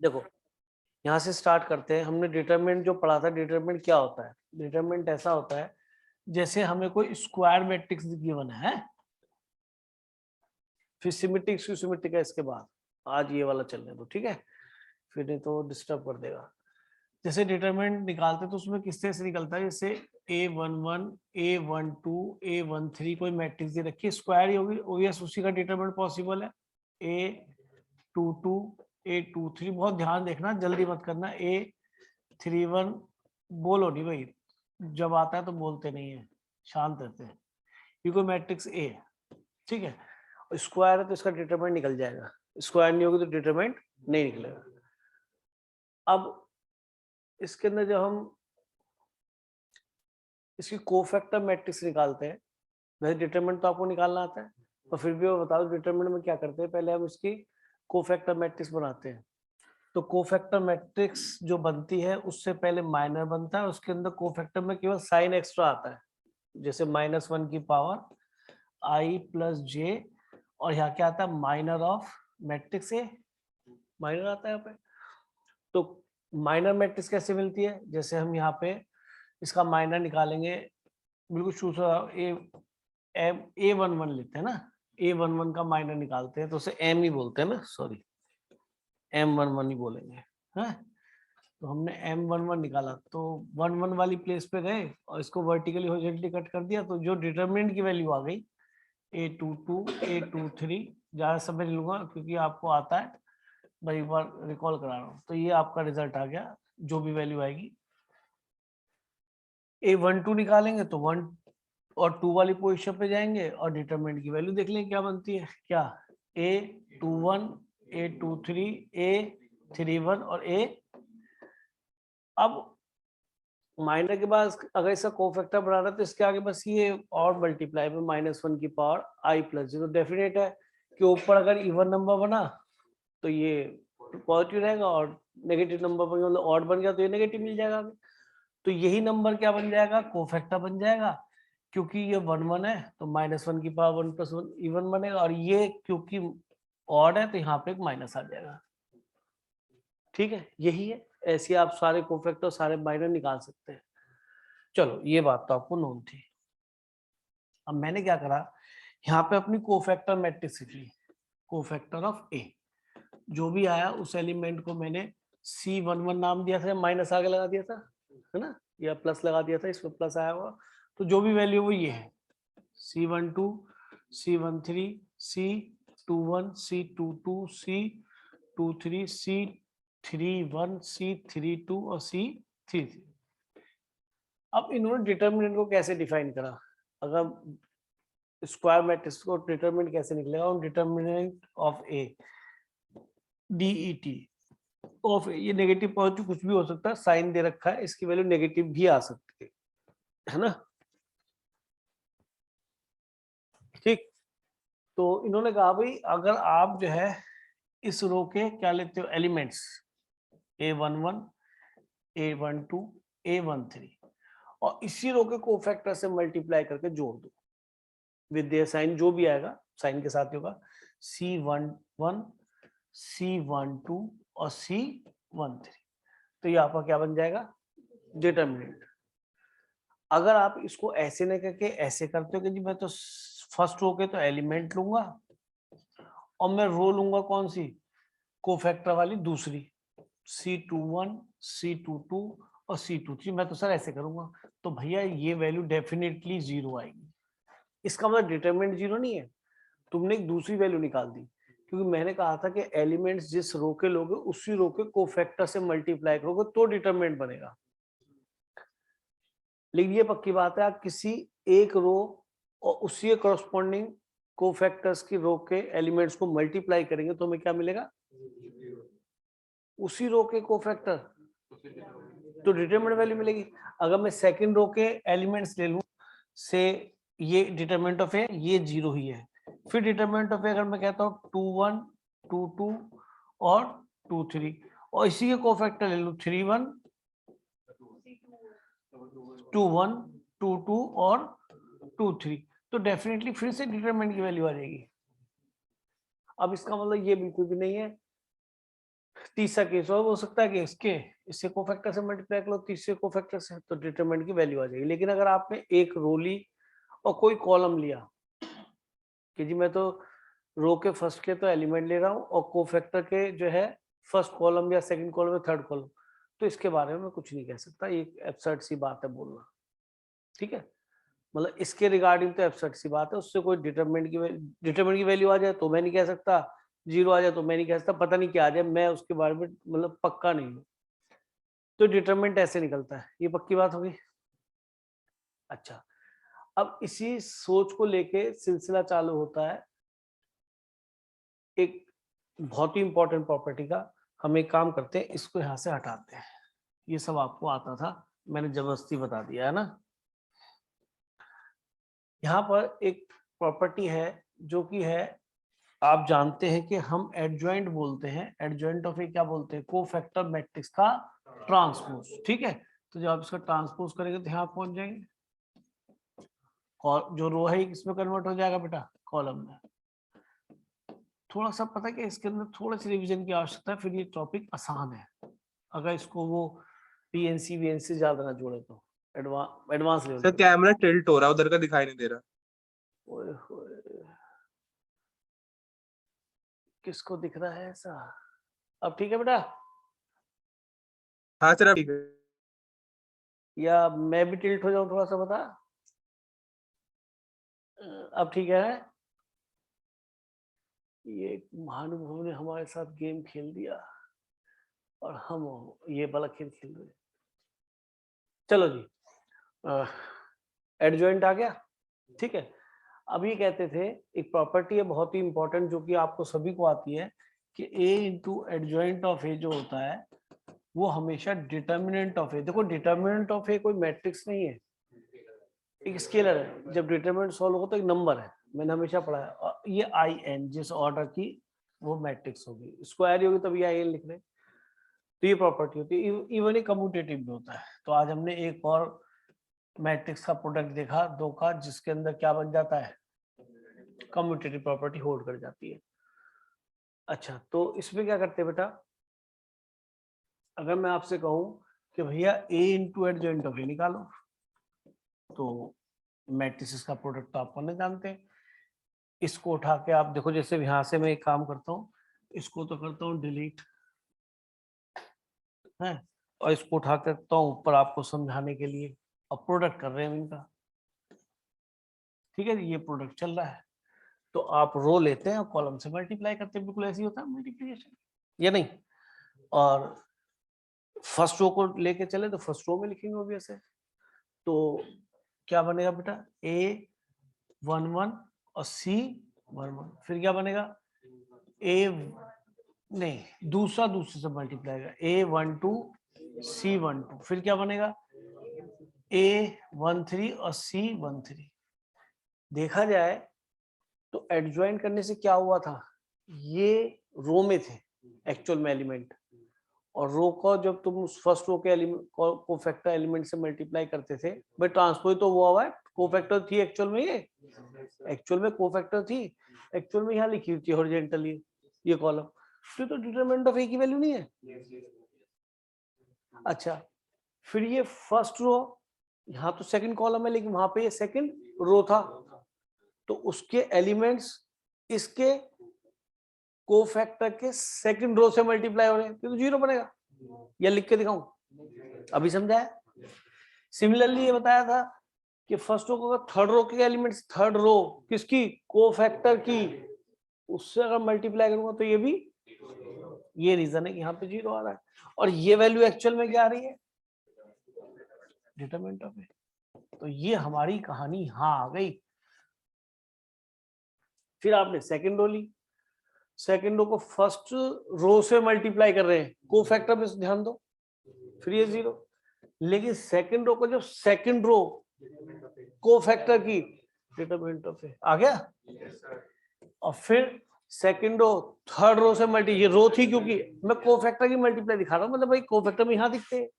देखो यहाँ से स्टार्ट करते हैं। हमने डिटरमिनेंट जो पढ़ा था, डिटरमिनेंट क्या होता है? डिटरमिनेंट ऐसा होता है जैसे हमें कोई स्क्वायर मैट्रिक्स गिवन है, फिर सिमेट्रिक सिमेट्रिक है इसके बाद। आज ये वाला चलने दो, ठीक है? फिर नहीं तो डिस्टर्ब कर देगा। जैसे डिटरमिनेंट निकालते तो उसमें किस तरह से निकलता है? जैसे A11, A12, A13 कोई मैट्रिक्स दे रखी है, स्क्वायर ही होगी, ओबवियस उसी का डिटरमिनेंट पॉसिबल है। A22, A23, बहुत ध्यान देखना, जल्दी मत करना। A31 बोलो नहीं भाई, जब आता है तो बोलते नहीं है, शांत रहते हैं। ये कोई मैट्रिक्स A है, ठीक है? स्क्वायर है तो इसका डिटरमिनेंट निकल जाएगा, स्क्वायर नहीं होगी तो डिटरमिनेंट नहीं निकलेगा। अब इसके अंदर जब हम इसकी कोफैक्टर मैट्रिक्स निकालते हैं, वैसे डिटरमिनेंट तो आपको निकालना आता है, और फिर भी वो बताओ डिटरमिनेंट में क्या करते हैं? पहले हम इसकी कोफैक्टर मैट्रिक्स बनाते हैं। तो कोफैक्टर मैट्रिक्स जो बनती है उससे पहले माइनर बनता है, उसके अंदर कोफैक्टर में केवल साइन एक्स्ट्रा आता है, जैसे -1 की पावर i प्लस जे, और यहाँ क्या आता है? Minor of matrix A, minor आता है यहाँ पे। तो माइनर मैट्रिक्स कैसे मिलती है? जैसे हम यहाँ पे इसका माइनर निकालेंगे, बिल्कुल शुरू से A11 लेते हैं ना, A11 का माइनर निकालते हैं तो उसे M ही बोलते हैं ना, सॉरी M11 ही बोलेंगे, है? तो हमने M11 निकाला तो 11 वाली प्लेस पे गए और इसको वर्टिकली हॉरिजॉन्टली कट कर दिया, तो जो डिटरमिनेंट की वैल्यू आ गई A22, A23, ज्यादा समझ लूंगा क्योंकि आपको आता है, मैं एक बार रिकॉल करा रहा हूँ। तो ये आपका रिजल्ट आ गया, जो भी वैल्यू आएगी। A12 निकालेंगे तो 1 और 2 वाली पोजीशन पे जाएंगे और डिटरमिनेंट की वैल्यू देख लेंगे क्या बनती है। क्या? A21, A23, A31 और A। अब माइनर के बाद अगर इसका कोफैक्टर बनाना है तो इसके आगे बस ये और मल्टीप्लाई में -1 की पावर i प्लस जी। तो डेफिनेट है कि ऊपर अगर इवन नंबर बना तो ये पॉजिटिव रहेगा, और नेगेटिव नंबर पर मतलब ऑड बन गया तो ये नेगेटिव मिल जाएगा आगे। तो यही नंबर क्या बन जाएगा? कोफैक्टर बन जाएगा। क्योंकि ये 1 है तो -1 की पावर 1 + 1 इवन बनेगा, और ये क्योंकि ऑड है तो यहाँ पे एक माइनस आ जाएगा, ठीक है? यही है, ऐसे आप सारे कोफैक्टर सारे माइनर निकाल सकते हैं। चलो ये बात तो आपको नोन थी। अब मैंने क्या करा, यहाँ पे अपनी कोफैक्टर मैट्रिक्स लिख ली, कोफैक्टर ऑफ ए। जो भी आया उस एलिमेंट को मैंने C11 नाम दिया था, माइनस आगे लगा दिया था, है ना, या प्लस लगा दिया था, इसमें प्लस आया हुआ। तो जो भी वैल्यू वो ये है, C12, C13, C21, C22, C23, C31, C32 और C33। अब इन्होंने डिटरमिनेंट को कैसे डिफाइन करा? अगर स्क्वायर मैट्रिक्स को डिटरमिनेंट कैसे निकलेगा? Determinant of A, DET of A, ये नेगेटिव पॉजिटिव कुछ भी हो सकता है, साइन दे रखा है, इसकी वैल्यू नेगेटिव भी आ सकती है ना? ठीक। तो इन्होंने कहा भाई अगर आप जो है इस रो के क्या लेते हो एलिमेंट्स, A11, A12, A13, और इसी रो के कोफैक्टर से मल्टीप्लाई करके जोड़ दो विद देयर साइन, जो भी आएगा साइन के साथ होगा, C11, C12 और C13। तो ये आपका क्या बन जाएगा? डिटरमिनेंट। अगर आप इसको ऐसे न करके ऐसे करते हो कि जी मैं तो फर्स्ट रो के तो एलिमेंट लूंगा और मैं रो लूंगा कौन सी? कोफैक्टर वाली दूसरी, C21, C22 और C23। मैं तो सर ऐसे करूंगा, तो भैया ये वैल्यू डेफिनेटली 0 आएगी। इसका मतलब डिटरमिनेंट 0 नहीं है, तुमने एक दूसरी वैल्यू निकाल दी, क्योंकि मैंने कहा था कि एलिमेंट्स जिस रो के लोगे उसी रो के कोफैक्टर से मल्टीप्लाई करोगे तो डिटरमिनेंट बनेगा। लेकिन ये पक्की बात है, आप किसी एक रो और उसी करस्पॉन्डिंग कोफैक्टर्स की रो के एलिमेंट्स को मल्टीप्लाई करेंगे तो हमें क्या मिलेगा? उसी रो के कोफैक्टर, तो डिटरमिनेंट वैल्यू मिलेगी। अगर मैं सेकंड रो के एलिमेंट्स ले लूं से, ये डिटरमिनेंट ऑफ ए ये 0 ही है, फिर डिटरमिनेंट ऑफ ए अगर मैं कहता हूँ 21, 22 और 23, और इसी के कोफैक्टर ले लूं 31, 21, 22 और 23, तो डेफिनेटली फिर से डिटरमिनेंट की वैल्यू आ जाएगी। अब इसका मतलब ये बिल्कुल भी नहीं है तीसरा केस और हो सकता है कि इससे कोफैक्टर से मल्टीप्लाई करो, तीसरे कोफैक्टर से, तो डिटरमिनेंट की वैल्यू आ जाएगी। लेकिन अगर आपने एक रो ली और कोई कॉलम लिया कि जी मैं तो रो के फर्स्ट के तो एलिमेंट ले रहा हूँ और कोफैक्टर के जो है फर्स्ट कॉलम या सेकंड कॉलम या थर्ड कॉलम, तो इसके बारे में मैं कुछ नहीं कह सकता, ये एब्सर्ड सी बात है बोलना, ठीक है। मतलब इसके रिगार्डिंग तो एब्सर्ड सी बात है, उससे कोई डिटरमिनेंट की वैल्यू आ जाए तो मैं नहीं कह सकता, जीरो आ जाए तो मैं नहीं कह सकता, पता नहीं क्या आ जाए, मैं उसके बारे में मतलब पक्का नहीं हूँ। तो डिटरमिनेंट ऐसे निकलता है, ये पक्की बात होगी। अच्छा, अब इसी सोच को लेके सिलसिला चालू होता है एक बहुत ही इंपॉर्टेंट प्रॉपर्टी का। हम एक काम करते हैं, इसको यहां से हटाते हैं, ये सब आपको आता था, मैंने जबरदस्ती बता दिया है ना। यहाँ पर एक प्रॉपर्टी है जो कि है, आप जानते हैं कि हम एडजॉइंट बोलते हैं, एडजॉइंट ऑफ ए क्या बोलते हैं, कोफैक्टर मैट्रिक्स का ट्रांसपोज, ठीक है। तो जब आप इसका ट्रांसपोज करेंगे तो यहाँ पहुंच जाएंगे, और जो रो है इसमें कन्वर्ट हो जाएगा बेटा कॉलम में। थोड़ा सा पता है कि इसके अंदर थोड़ा सी रिवीजन की आवश्यकता है, फिर ये टॉपिक आसान है अगर इसको वो पीएनसी वीएनसी ज्यादा ना जोड़े तो advance level sir camera tilt हो रहा है, उधर का दिखाई नहीं दे रहा। ओए होए, किसको दिख रहा है ऐसा? अब ठीक है बेटा, हाँ सर ठीक है। या मैं भी टिल्ट हो जाऊं थोड़ा सा, बता। अब ठीक है। ये महानुभव ने हमारे साथ गेम खेल दिया और हम ये वाला खेल खेल रहे। चलो जी, एडजॉइंट आ गया, ठीक है। अब ये कहते थे एक प्रॉपर्टी है बहुत ही इंपॉर्टेंट जो कि आपको सभी को आती है कि ए इंटू एडजॉइंट ऑफ ए जो होता है वो हमेशा डिटर्मिनेंट ऑफ ए, देखो डिटर्मिनेंट ऑफ ए कोई मैट्रिक्स नहीं है, एक स्केलर है। जब डिटर्मिनेंट सॉल्व होगा तो एक नंबर है, मैंने हमेशा पढ़ा है, और ये आई एन जिस ऑर्डर की वो मैट्रिक्स होगी, स्क्वायर होगी तभी आई एन लिख रहे। तो ये प्रॉपर्टी होती है, इवन ये कम्यूटेटिव भी होता है। तो आज हमने एक और मैट्रिक्स का प्रोडक्ट देखा दो का, जिसके अंदर क्या बन जाता है, कम्यूटेटिव प्रॉपर्टी होल्ड कर जाती है। अच्छा, तो इसमें क्या करते हैं बेटा, अगर मैं आपसे कहूं कि भैया ए इंटू एडजॉइंट ऑफ ए निकालो, तो मैट्रिक्स का प्रोडक्ट तो आप नहीं जानते। इसको उठा के आप देखो, जैसे यहां से मैं एक काम करता हूँ, इसको तो करता हूँ डिलीट है, और इसको उठा के रखता हूँ ऊपर आपको समझाने के लिए, और प्रोडक्ट कर रहे हैं इनका, ठीक है। ये प्रोडक्ट चल रहा है, तो आप रो लेते हैं और कॉलम से मल्टीप्लाई करते हैं, बिल्कुल ऐसे ही होता है मल्टीप्लिकेशन, या नहीं। और फर्स्ट रो को लेके चले तो फर्स्ट रो में लिखेंगे ऑब्वियस है। तो क्या बनेगा बेटा, ए 1 1 और सी 1 1, फिर क्या बनेगा, ए नहीं दूसरे से मल्टीप्लाई का, ए 1 2 सी 1 2, फिर क्या बनेगा, ए 1 3 और सी 1 3। देखा जाए तो एडजॉइन करने से क्या हुआ था, ये रो में थे एक्चुअल में एलिमेंट, और रो को जब तुम उस फर्स्ट रो के एलिमेंट कोफैक्टर एलिमेंट से मल्टीप्लाई करते थे, भाई ट्रांसपोज तो हुआ है, कोफैक्टर थी एक्चुअल में, ये एक्चुअल में कोफैक्टर थी, एक्चुअल में यहाँ लिखी हुई थी हॉरिजॉन्टली ये कॉलम, तो डिटरमिनेंट ऑफ ए की वैल्यू नहीं है। अच्छा, फिर ये फर्स्ट रो, यहाँ तो सेकंड कॉलम है लेकिन वहां पे ये सेकंड रो था, तो उसके एलिमेंट्स इसके कोफैक्टर के सेकंड रो से मल्टीप्लाई हो रहे हैं, तो जीरो बनेगा, या लिख के दिखाऊं, अभी समझाया। सिमिलरली ये बताया था कि फर्स्ट रो को थर्ड रो के एलिमेंट्स, थर्ड रो किसकी, कोफैक्टर की, उससे अगर मल्टीप्लाई करूंगा तो ये भी, ये रीजन है कि यहाँ पे जीरो आ रहा है, और ये वैल्यू एक्चुअल में क्या आ रही है, डिटरमिनेंट ऑफ ए। तो ये हमारी कहानी यहाँ आ गई। फिर आपने सेकंड रो ली, सेकंड रो को फर्स्ट रो से मल्टीप्लाई कर रहे हैं, कोफैक्टर पे ध्यान दो, फिर ये जीरो। लेकिन सेकंड रो को जब सेकंड रो कोफैक्टर की, डिटरमिनेंट ऑफ ए आ गया। और फिर सेकंड रो थर्ड रो से मल्टी, ये रो थी क्योंकि मैं कोफैक्टर की मल्टीप्लाई दिखा रहा हूँ, मतलब भाई कोफैक्टर में यहाँ दिखते हैं,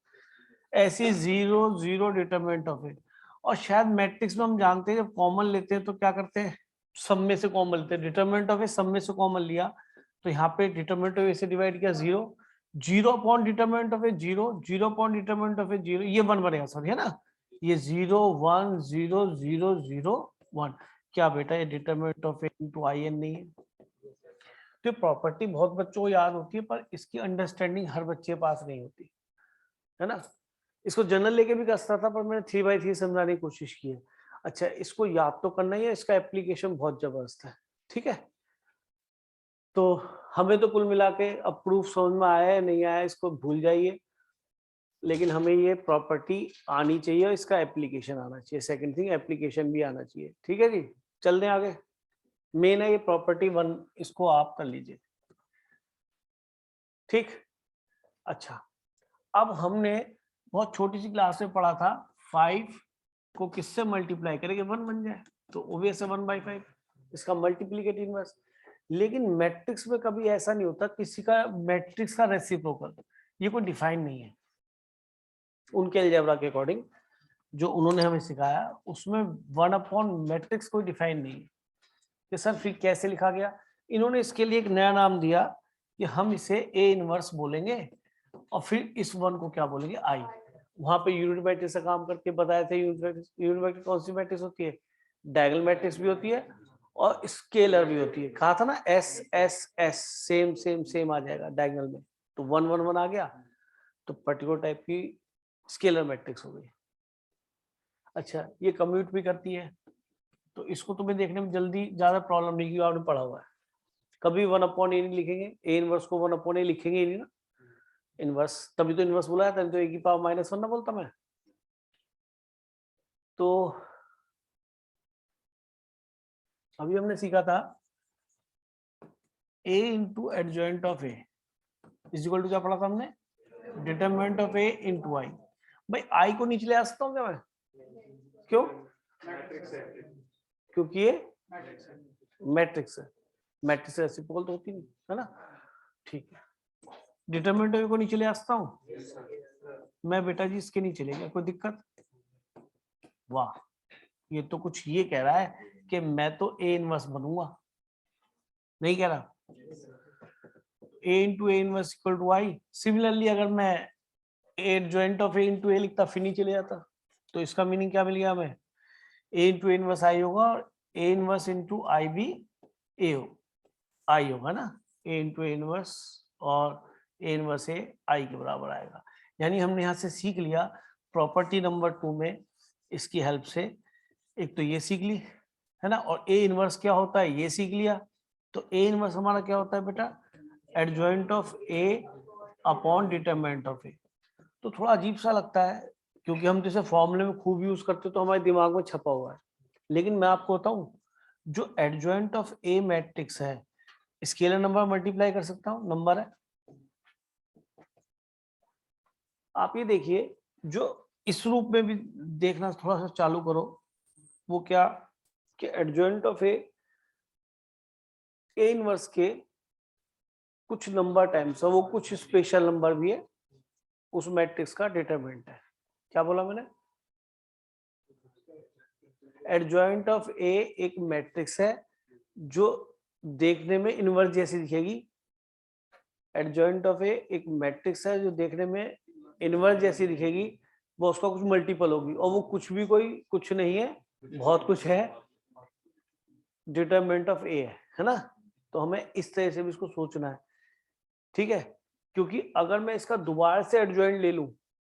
ऐसी 0 0 डिटरमिनेंट ऑफ ए। और शायद मैट्रिक्स में हम जानते हैं जब कॉमन लेते हैं तो क्या करते हैं, सब में से कॉमन लेते हैं, डिटरमिनेंट ऑफ ए सब में से कॉमन लिया, तो यहाँ पे डिटरमिनेंट ऑफ ए से डिवाइड किया 0, 0 upon determinant of A 0, 0 upon determinant of A 0, ये 1 बनेगा सॉरी, है ना, ये 0 1 0 0 0 1। क्या बेटा ये determinant of A into I n नहीं है? तो ये प्रॉपर्टी बहुत बच्चों को याद होती है, पर इसकी अंडरस्टैंडिंग हर बच्चे के पास नहीं होती, है ना। इसको जनरल लेके भी कसता था, पर मैंने 3/3 समझाने की कोशिश की है। अच्छा, इसको याद तो करना ही है, इसका एप्लीकेशन बहुत जबरदस्त है, ठीक है। तो हमें तो कुल मिला के अब प्रूफ समझ में आया है नहीं आया इसको भूल जाइए, लेकिन हमें ये प्रॉपर्टी आनी चाहिए और इसका एप्लीकेशन आना चाहिए। सेकंड थिंग, एप्लीकेशन भी आना चाहिए, ठीक है जी। चल दें आगे, मेन है ये प्रॉपर्टी 1, इसको आप कर लीजिए, ठीक। अच्छा, अब हमने बहुत छोटी सी क्लास में पढ़ा था 5 को किससे मल्टीप्लाई करेंगे 1 बन जाए, तो ओबियस है 1/5 इसका मल्टीप्लिकेटिव इनवर्स। लेकिन मैट्रिक्स में कभी ऐसा नहीं होता किसी का मैट्रिक्स का रेसिप्रोकल, ये कोई डिफाइन नहीं है उनके अलजेब्रा के अकॉर्डिंग जो उन्होंने हमें सिखाया, उसमें 1 अपॉन मैट्रिक्स कोई डिफाइन नहीं है। कि सर फिर कैसे लिखा गया? इन्होंने इसके लिए एक नया नाम दिया कि हम इसे ए इनवर्स बोलेंगे और फिर इस 1 को क्या बोलेंगे, आई। वहां पे यूनिट मैट्रिक्स का काम करके बताए थे। यूनिट मैट्रिक्स कौन सी मैट्रिक्स होती है? डायगोनल मैट्रिक्स भी होती है और स्केलर भी होती है। कहा था ना S S S same same same आ जाएगा डायगोनल में, तो 1 1 1 आ गया, तो पर्टिकुलर टाइप की स्केलर मैट्रिक्स हो गई। अच्छा, ये कम्यूट भी करती है, तो इसको तुम्हें देखने में जल्दी ज्यादा प्रॉब्लम नहीं, क्योंकि आपने पढ़ा हुआ है। कभी 1 अपॉन ए नहीं लिखेंगे, ए इनवर्स को 1 अपॉन ए लिखेंगे ही नहीं ना, इनवर्स तभी तो इनवर्स बुलाया था, तो ए की पावर -1 ना बोलता मैं। तो अभी हमने सीखा था a into adjoint of A is equal to, क्या पढ़ा था हमने? Determinant of A into I. भाई आई को नीचे ले आ सकता हूँ क्या मैं? क्यों? क्योंकि ये मैट्रिक्स है, मैट्रिक्स रेसिप्रोकल तो होती नहीं, है ना। ठीक है, डिटरमिनेंट ऑफ ए को नीचे ले आ सकता हूँ मैं बेटा जी, इसके नीचे ले गया, कोई दिक्कत? वाह, ये तो कुछ ये कह रहा है कि मैं तो ए इनवर्स बनूंगा, नहीं कह रहा a into A inverse equal to I. Similarly अगर मैं A adjoint of A into A लिखता फिर नीचे ले जाता, तो इसका मीनिंग क्या मिल गया हमें? ए इंटू ए इनवर्स आई होगा और ए इनवर्स इंटू आई भी ए हो आई होगा ना, ए इंटू ए इनवर्स और ए इनवर्स ए आई के बराबर आएगा। यानी हमने यहाँ से सीख लिया प्रॉपर्टी नंबर 2 में इसकी हेल्प से, एक तो ये सीख ली, है ना, और ए इनवर्स क्या होता है ये सीख लिया। तो ए इनवर्स हमारा क्या होता है बेटा? Adjoint of A upon determinant of A. तो थोड़ा अजीब सा लगता है क्योंकि हम जैसे फॉर्मूले में खूब यूज करते तो हमारे दिमाग में छपा हुआ है, लेकिन मैं आपको बताऊं जो एडजॉइंट ऑफ ए मैट्रिक्स है, स्केलर नंबर मल्टीप्लाई कर सकता हूं, नंबर है। आप ये देखिए, जो इस रूप में भी देखना थोड़ा सा चालू करो, वो क्या कि एडजॉइंट ऑफ ए इनवर्स के कुछ नंबर टाइम्स है, वो कुछ स्पेशल नंबर भी है, उस मैट्रिक्स का डिटरमिनेंट है। क्या बोला मैंने? एडजॉइंट ऑफ ए एक मैट्रिक्स है जो देखने में इनवर्स जैसी दिखेगी। एडजॉइंट ऑफ ए एक मैट्रिक्स है जो देखने में इनवर्स जैसी दिखेगी, वो उसका कुछ मल्टीपल होगी, और वो कुछ भी कोई कुछ नहीं है, बहुत कुछ है, डिटरमिनेंट ऑफ ए है ना। तो हमें इस तरह से भी इसको सोचना है, ठीक है। क्योंकि अगर मैं इसका दोबारा से एडजॉइंट ले लूं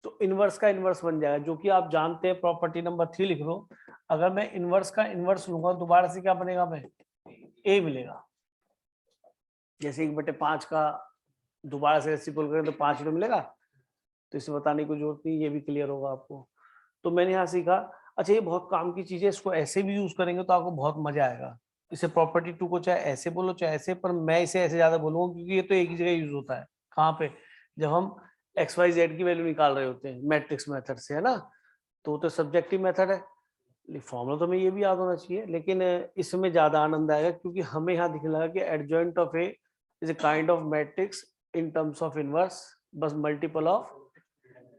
तो इनवर्स का इनवर्स बन जाएगा, जो कि आप जानते हैं, प्रॉपर्टी नंबर 3 लिख लो। अगर मैं इनवर्स का इनवर्स लूंगा दोबारा से क्या बनेगा? मैं ए मिलेगा। जैसे 1/5 का दोबारा से रेसिप्रोकल करें तो 5 रुपये मिलेगा, तो इसे बताने की जरूरत नहीं, ये भी क्लियर होगा आपको। तो मैंने यहाँ सीखा, अच्छा ये बहुत काम की चीज है, इसको ऐसे भी यूज करेंगे तो आपको बहुत मजा आएगा। इसे प्रॉपर्टी 2 को चाहे ऐसे बोलो चाहे ऐसे, पर मैं इसे ऐसे ज्यादा बोलूंगा क्योंकि ये तो एक ही जगह यूज होता है। कहाँ पे? जब हम XYZ की वैल्यू निकाल रहे होते हैं मैट्रिक्स मेथड से, है ना, तो सब्जेक्टिव मेथड है। फॉर्मूला तो हमें ये भी याद होना चाहिए, लेकिन इसमें ज्यादा आनंद आएगा क्योंकि हमें यहाँ दिखने लगा कि adjoint of A is a kind of matrix in terms of inverse, बस मल्टीपल ऑफ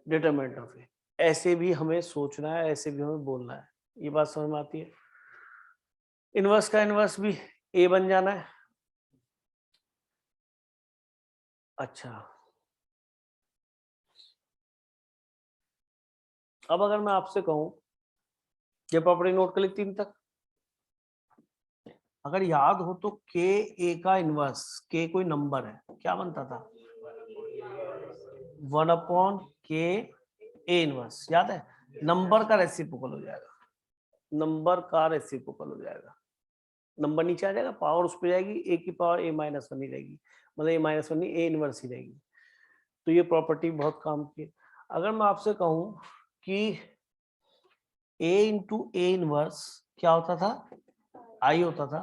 डिटरमिनेंट ऑफ ए। ऐसे भी हमें सोचना है, ऐसे भी हमें बोलना है, ये बात समझ में आती है। इनवर्स का इनवर्स भी ए बन जाना है। अच्छा, अब अगर मैं आपसे कहूं, ये प्रॉपर्टी नोट कर ली 3 तक। अगर याद हो तो के ए का इनवर्स, के कोई नंबर है, क्या बनता था? 1/k ए इनवर्स, याद है? नंबर का रेसिप्रोकल हो जाएगा, नंबर का रेसिप्रोकल हो जाएगा। नंबर नीचे आ जाएगा, पावर उस पर जाएगी, ए की पावर a-1 ही रहेगी, मतलब a-1 नहीं, ए इनवर्स ही रहेगी। तो ये प्रॉपर्टी बहुत काम की है। अगर मैं आपसे कहूं कि a इंटू ए इनवर्स क्या होता था? आई होता था।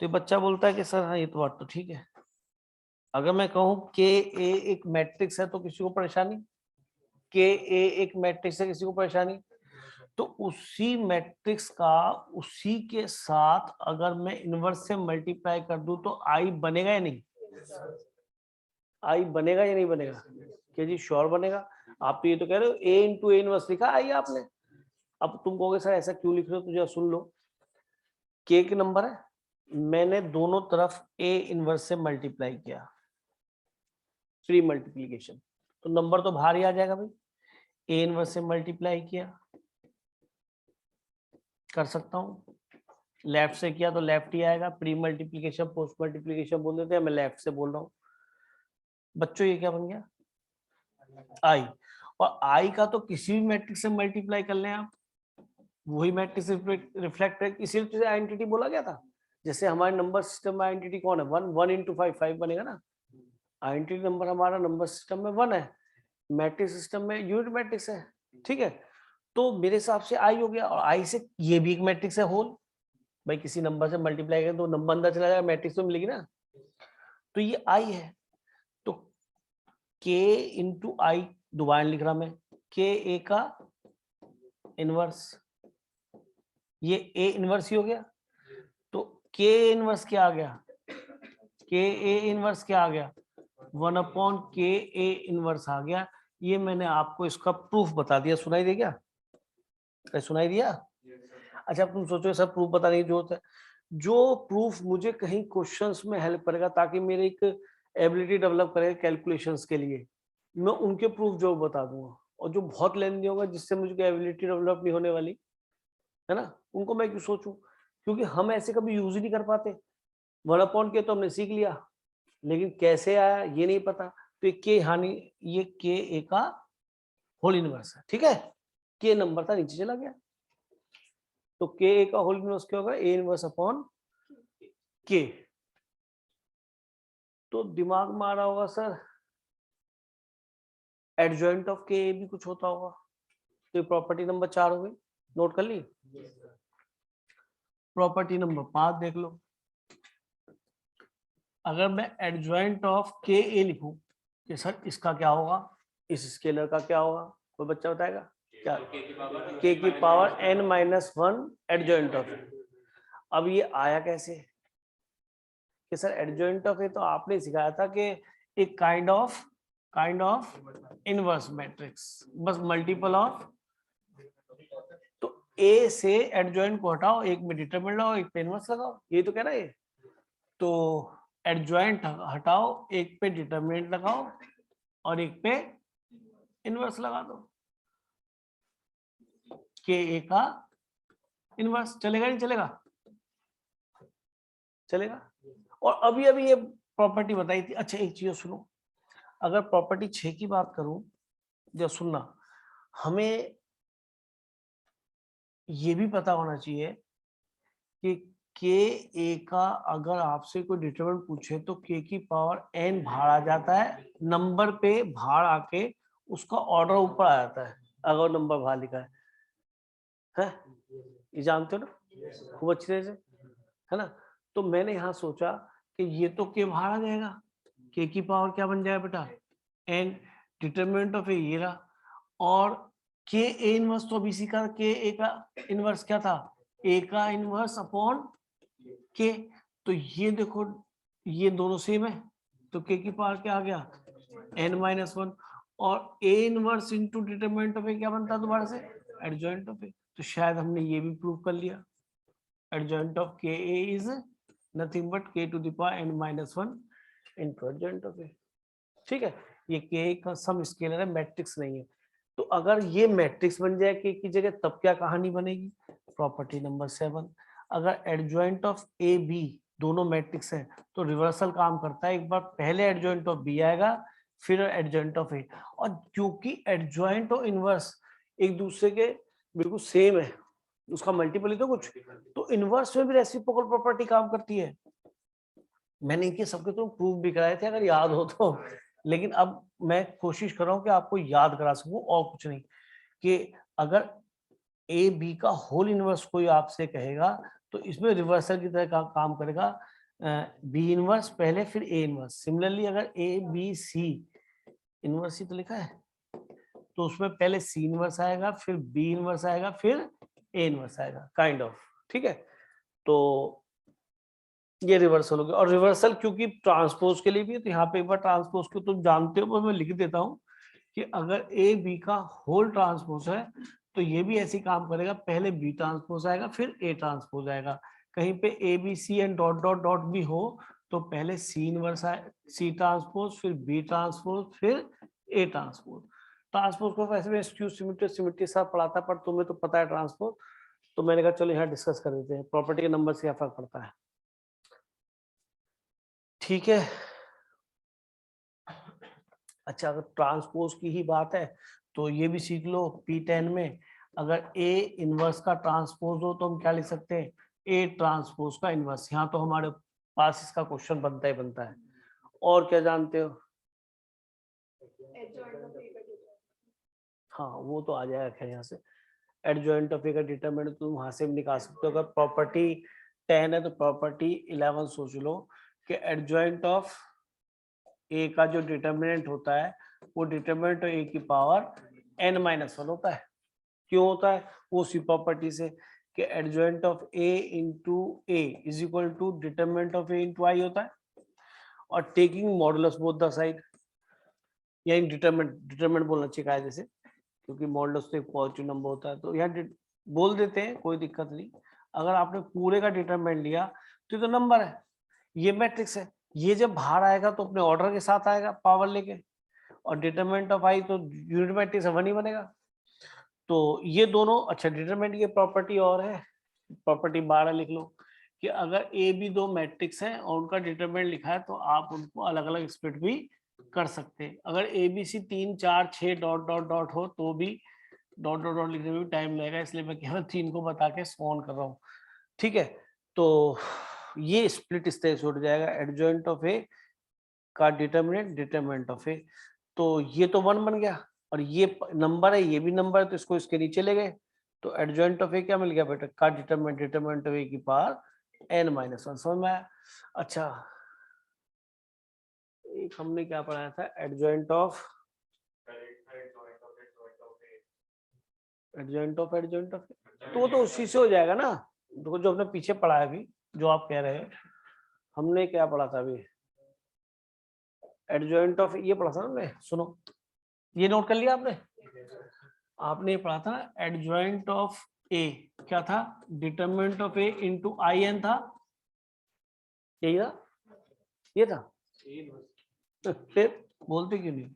तो ये बच्चा बोलता है कि सर हाँ, ये तो बात तो ठीक है। अगर मैं कहूं के ए एक मैट्रिक्स है तो किसी को परेशानी? के ए एक मैट्रिक्स है, किसी को परेशानी? तो उसी मैट्रिक्स का उसी के साथ अगर मैं इनवर्स से मल्टीप्लाई कर दूं तो आई बनेगा या नहीं? आई बनेगा या नहीं बनेगा? क्या जी श्योर बनेगा? आप तो ये तो कह रहे हो ए इंटू ए इनवर्स लिखा आई आपने। अब तुम कहोगे सर ऐसा क्यों लिख रहे हो, तुझे सुन लो। के के नंबर है, मैंने दोनों तरफ ए इनवर्स से मल्टीप्लाई किया, फ्री मल्टीप्लीकेशन, तो नंबर तो बाहर ही आ जाएगा भाई। ए इनवर्स से मल्टीप्लाई किया, कर सकता हूँ, लेफ्ट से किया तो लेफ्ट ही आएगा। प्री मल्टीप्लीकेशन पोस्ट मल्टीप्लीकेशन बोल देते हैं, मैं लेफ्ट से बोल रहा हूँ। बच्चों ये क्या बन गया? आई। और आई का तो किसी भी मैट्रिक्स से मल्टीप्लाई कर लें आप, वही मैट्रिक्स रिफ्लेक्ट है, इसीलिए तो आइडेंटिटी बोला गया था। जैसे हमारे नंबर सिस्टम में आइडेंटिटी कौन है? 1, 1 इंटू 5, 5 बनेगा ना। आइडेंटिटी नंबर हमारा नंबर सिस्टम में 1 है, मैट्रिक्स सिस्टम में यूनिट मैट्रिक्स है, ठीक है। तो मेरे हिसाब से आई हो गया, और आई से ये भी एक मैट्रिक्स है होल। भाई किसी नंबर से मल्टीप्लाई करें तो नंबर अंदर चला जाएगा, मैट्रिक्स तो मिलेगी ना। तो ये आई है, तो के इंटू आई दोबारा लिख रहा मैं, के ए का इनवर्स, ये ए इनवर्स ही हो गया। तो के इनवर्स क्या आ गया? के ए इनवर्स क्या आ गया? 1/k ए इनवर्स आ गया। ये मैंने आपको इसका प्रूफ बता दिया। सुनाई दे गया? सुनाई दिया? अच्छा अब तुम सोचो सब प्रूफ बताने की जरूरत है? जो प्रूफ मुझे कहीं क्वेश्चंस में हेल्प करेगा, ताकि मेरे एक एबिलिटी डेवलप करेगा कैलकुलेशंस के लिए, मैं उनके प्रूफ जो बता दूंगा। और जो बहुत लेंदी होगा, जिससे मुझे एबिलिटी डेवलप नहीं होने वाली है ना, उनको मैं क्यों सोचूं? क्योंकि हम ऐसे कभी यूज ही नहीं कर पाते। 1/k तो हमने सीख लिया, लेकिन कैसे आया ये नहीं पता। तो के हानि, ये के ए का होल इनवर्स है, ठीक है। के नंबर था, नीचे चला गया, तो के ए का होल इनवर्स क्या होगा? ए इनवर्स अपॉन के। तो दिमाग में आ रहा होगा सर एडजॉइंट ऑफ के ए भी कुछ होता होगा। तो प्रॉपर्टी नंबर 4 हो गई, नोट कर ली। प्रॉपर्टी नंबर 5 देख लो। अगर मैं एडजॉइंट ऑफ के ए लिखूं कि सर इसका क्या होगा, इस स्केलर का क्या होगा, कोई बच्चा बताएगा क्या? के की पावर n-1 एडजॉइंट ऑफ। अब ये आया कैसे कि सर एडजॉइंट ऑफ है? तो आपने सिखाया था कि एक काइंड ऑफ इनवर्स मैट्रिक्स, बस मल्टीपल ऑफ। तो ए से एडजॉइंट को हटाओ, एक में डिटरमिनेंट लगाओ, एक पे इनवर्स लगाओ, यही तो कह रहा है। तो एडजॉइंट हटाओ, एक पे डिटरमिनेंट लगाओ और एक पे इनवर्स लगा दो। के ए का इनवर्स चलेगा नहीं चलेगा? चलेगा। और अभी अभी ये प्रॉपर्टी बताई थी। अच्छा एक चीज सुनो, अगर प्रॉपर्टी 6 की बात करूं, जो सुनना, हमें ये भी पता होना चाहिए कि के ए का अगर आपसे कोई डिटरमिनेंट पूछे तो के की पावर n भाड़ आ जाता है, नंबर पे भाड़ आके उसका ऑर्डर ऊपर आ जाता है अगर नंबर बाहर लिखा है? ये जानते हो ना खूब अच्छी तरह से, है ना। तो मैंने यहाँ सोचा कि ये तो के बाहर आ जाएगा, के की पावर क्या बन जाएगा बेटा? n, डिटरमिनेंट ऑफ ए ये रहा, और के ए इनवर्स तो अब इसी का के ए का इनवर्स क्या था? ए का इनवर्स अपॉन के। तो ये देखो ये दोनों सेम है, तो के की पावर क्या आ गया? n-1। और A inverse into determinant of A क्या बनता है दोबारा से? Adjoint of A. तो शायद हमने ये भी प्रूव कर लिया, एडजॉइंट ऑफ के A is nothing but k to the power n-1 into adjoint of A. ठीक है, ये के का सम स्केलर है, मैट्रिक्स नहीं है। तो अगर ये मैट्रिक्स बन जाए के की जगह तब क्या कहानी बनेगी? प्रॉपर्टी नंबर 7, अगर एडजॉइंट ऑफ ए बी दोनों मैट्रिक्स है तो रिवर्सल काम करता है, एक बार पहले एडजॉइंट ऑफ बी आएगा फिर एडजॉइंट ऑफ ए। और क्योंकि एडजॉइंट और इनवर्स एक दूसरे के बिल्कुल सेम है, उसका मल्टीपल ही तो कुछ, तो इनवर्स में भी रेसिप्रोकल प्रॉपर्टी काम करती है। मैंने इनके सबके तो प्रूफ भी कराए थे अगर याद हो तो, लेकिन अब मैं कोशिश कर रहा हूँ कि आपको याद करा सकूं और कुछ नहीं, कि अगर ए बी का होल इनवर्स कोई आपसे कहेगा तो इसमें रिवर्सल की तरह काम करेगा, बी इनवर्स पहले फिर ए इनवर्स। सिमिलरली अगर ए बी सी इनवर्स ही तो लिखा है तो उसमें पहले सी इनवर्स आएगा फिर बी इनवर्स आएगा फिर ए इनवर्स आएगा, काइंड ऑफ। ठीक है, तो ये रिवर्सल हो गया। और रिवर्सल क्योंकि ट्रांसपोज के लिए भी है तो यहाँ पे एक बार ट्रांसपोज को तुम जानते हो, मैं लिख देता हूँ कि अगर ए बी का होल ट्रांसपोज है तो ये भी ऐसे काम करेगा, पहले बी ट्रांसपोज आएगा फिर ए ट्रांसपोज आएगा। कहीं पे A B C and dot dot dot भी हो तो पहले सी इनवर्स आए, सी ट्रांसपोज फिर बी ट्रांसपोज फिर ए ट्रांसपोज। ट्रांसपोज को वैसे मैं सिमेट्री साथ पढ़ाता पर तुम्हें तो पता है ट्रांसपोज, तो मैंने कहा चलो यहाँ डिस्कस कर देते हैं प्रॉपर्टी के नंबर से क्या फर्क पड़ता है। ठीक है, अच्छा अगर ट्रांसपोज की ही बात है तो ये भी सीख लो, P10 में अगर A इनवर्स का ट्रांसपोज हो तो हम क्या लिख सकते हैं, A ट्रांसपोज का इनवर्स। यहाँ तो हमारे पास इसका क्वेश्चन बनता ही बनता है। और क्या जानते हो? हाँ वो तो आ जाएगा खैर यहाँ से, एडजॉइंट ऑफ ए का डिटरमिनेंट तुम वहां से भी निकाल सकते हो। अगर प्रॉपर्टी 10 है तो प्रॉपर्टी 11 सोच लो कि एडजॉइंट ऑफ ए का जो डिटरमिनेंट होता है वो डिटरमिनेंट ए की पावर n-1 होता है। क्यों होता है? वो उसी प्रॉपर्टी से कि adjoint of A into A is equal to determinant of A into I होता है, और taking modulus both the side, यानी डिटरमिनेंट बोलना चाहिए कायदे से, क्योंकि मॉडुलस तो एक पॉजिटिव नंबर होता है तो यहाँ बोल देते हैं, कोई दिक्कत नहीं। अगर आपने पूरे का डिटरमिनेंट लिया तो ये तो नंबर है, ये मैट्रिक्स है, ये जब बाहर आएगा तो अपने ऑर्डर के साथ आएगा पावर लेके, और डिटरमिनेंट ऑफ आई तो यूनिट मैट्रिक्स 1 ही बनेगा। तो ये दोनों, अच्छा डिटरमिनेंट की प्रॉपर्टी और है, प्रॉपर्टी 12 लिख लो कि अगर ए बी दो मैट्रिक्स हैं और उनका डिटरमिनेंट लिखा है तो आप उनको अलग अलग स्प्लिट भी कर सकते हैं। अगर A B C 3 4 6 dot dot dot हो तो भी डॉट डॉट डॉट लिखने में भी टाइम लगेगा, इसलिए मैं केवल 3 को बता के ऑन कर रहा हूँ। ठीक है, तो ये स्प्लिट इस तरह से उठ जाएगा, एडजॉइंट ऑफ ए का डिटरमिनेंट ऑफ ए, तो ये तो 1 बन गया, और ये नंबर है ये भी नंबर है तो इसको इसके नीचे ले गए, तो एडजॉइंट ऑफ ए क्या मिल गया बेटा, का डिटरमिनेंट ऑफ ए की पावर n-1। समझ में आया? अच्छा एक हमने क्या पढ़ाया था, एडजॉइंट ऑफ तो वो तो उसी से हो जाएगा ना, जो हमने पीछे पढ़ा है अभी, जो आप कह रहे हैं हमने क्या पढ़ा था अभी, एडजॉइंट ऑफ ये पढ़ा था ना हमने, सुनो ये नोट कर लिया आपने, आपने ये पढ़ा था एडजॉइंट ऑफ ए क्या था, determinant of A into I n था, यही था, ये था, फिर बोलते क्यों नहीं,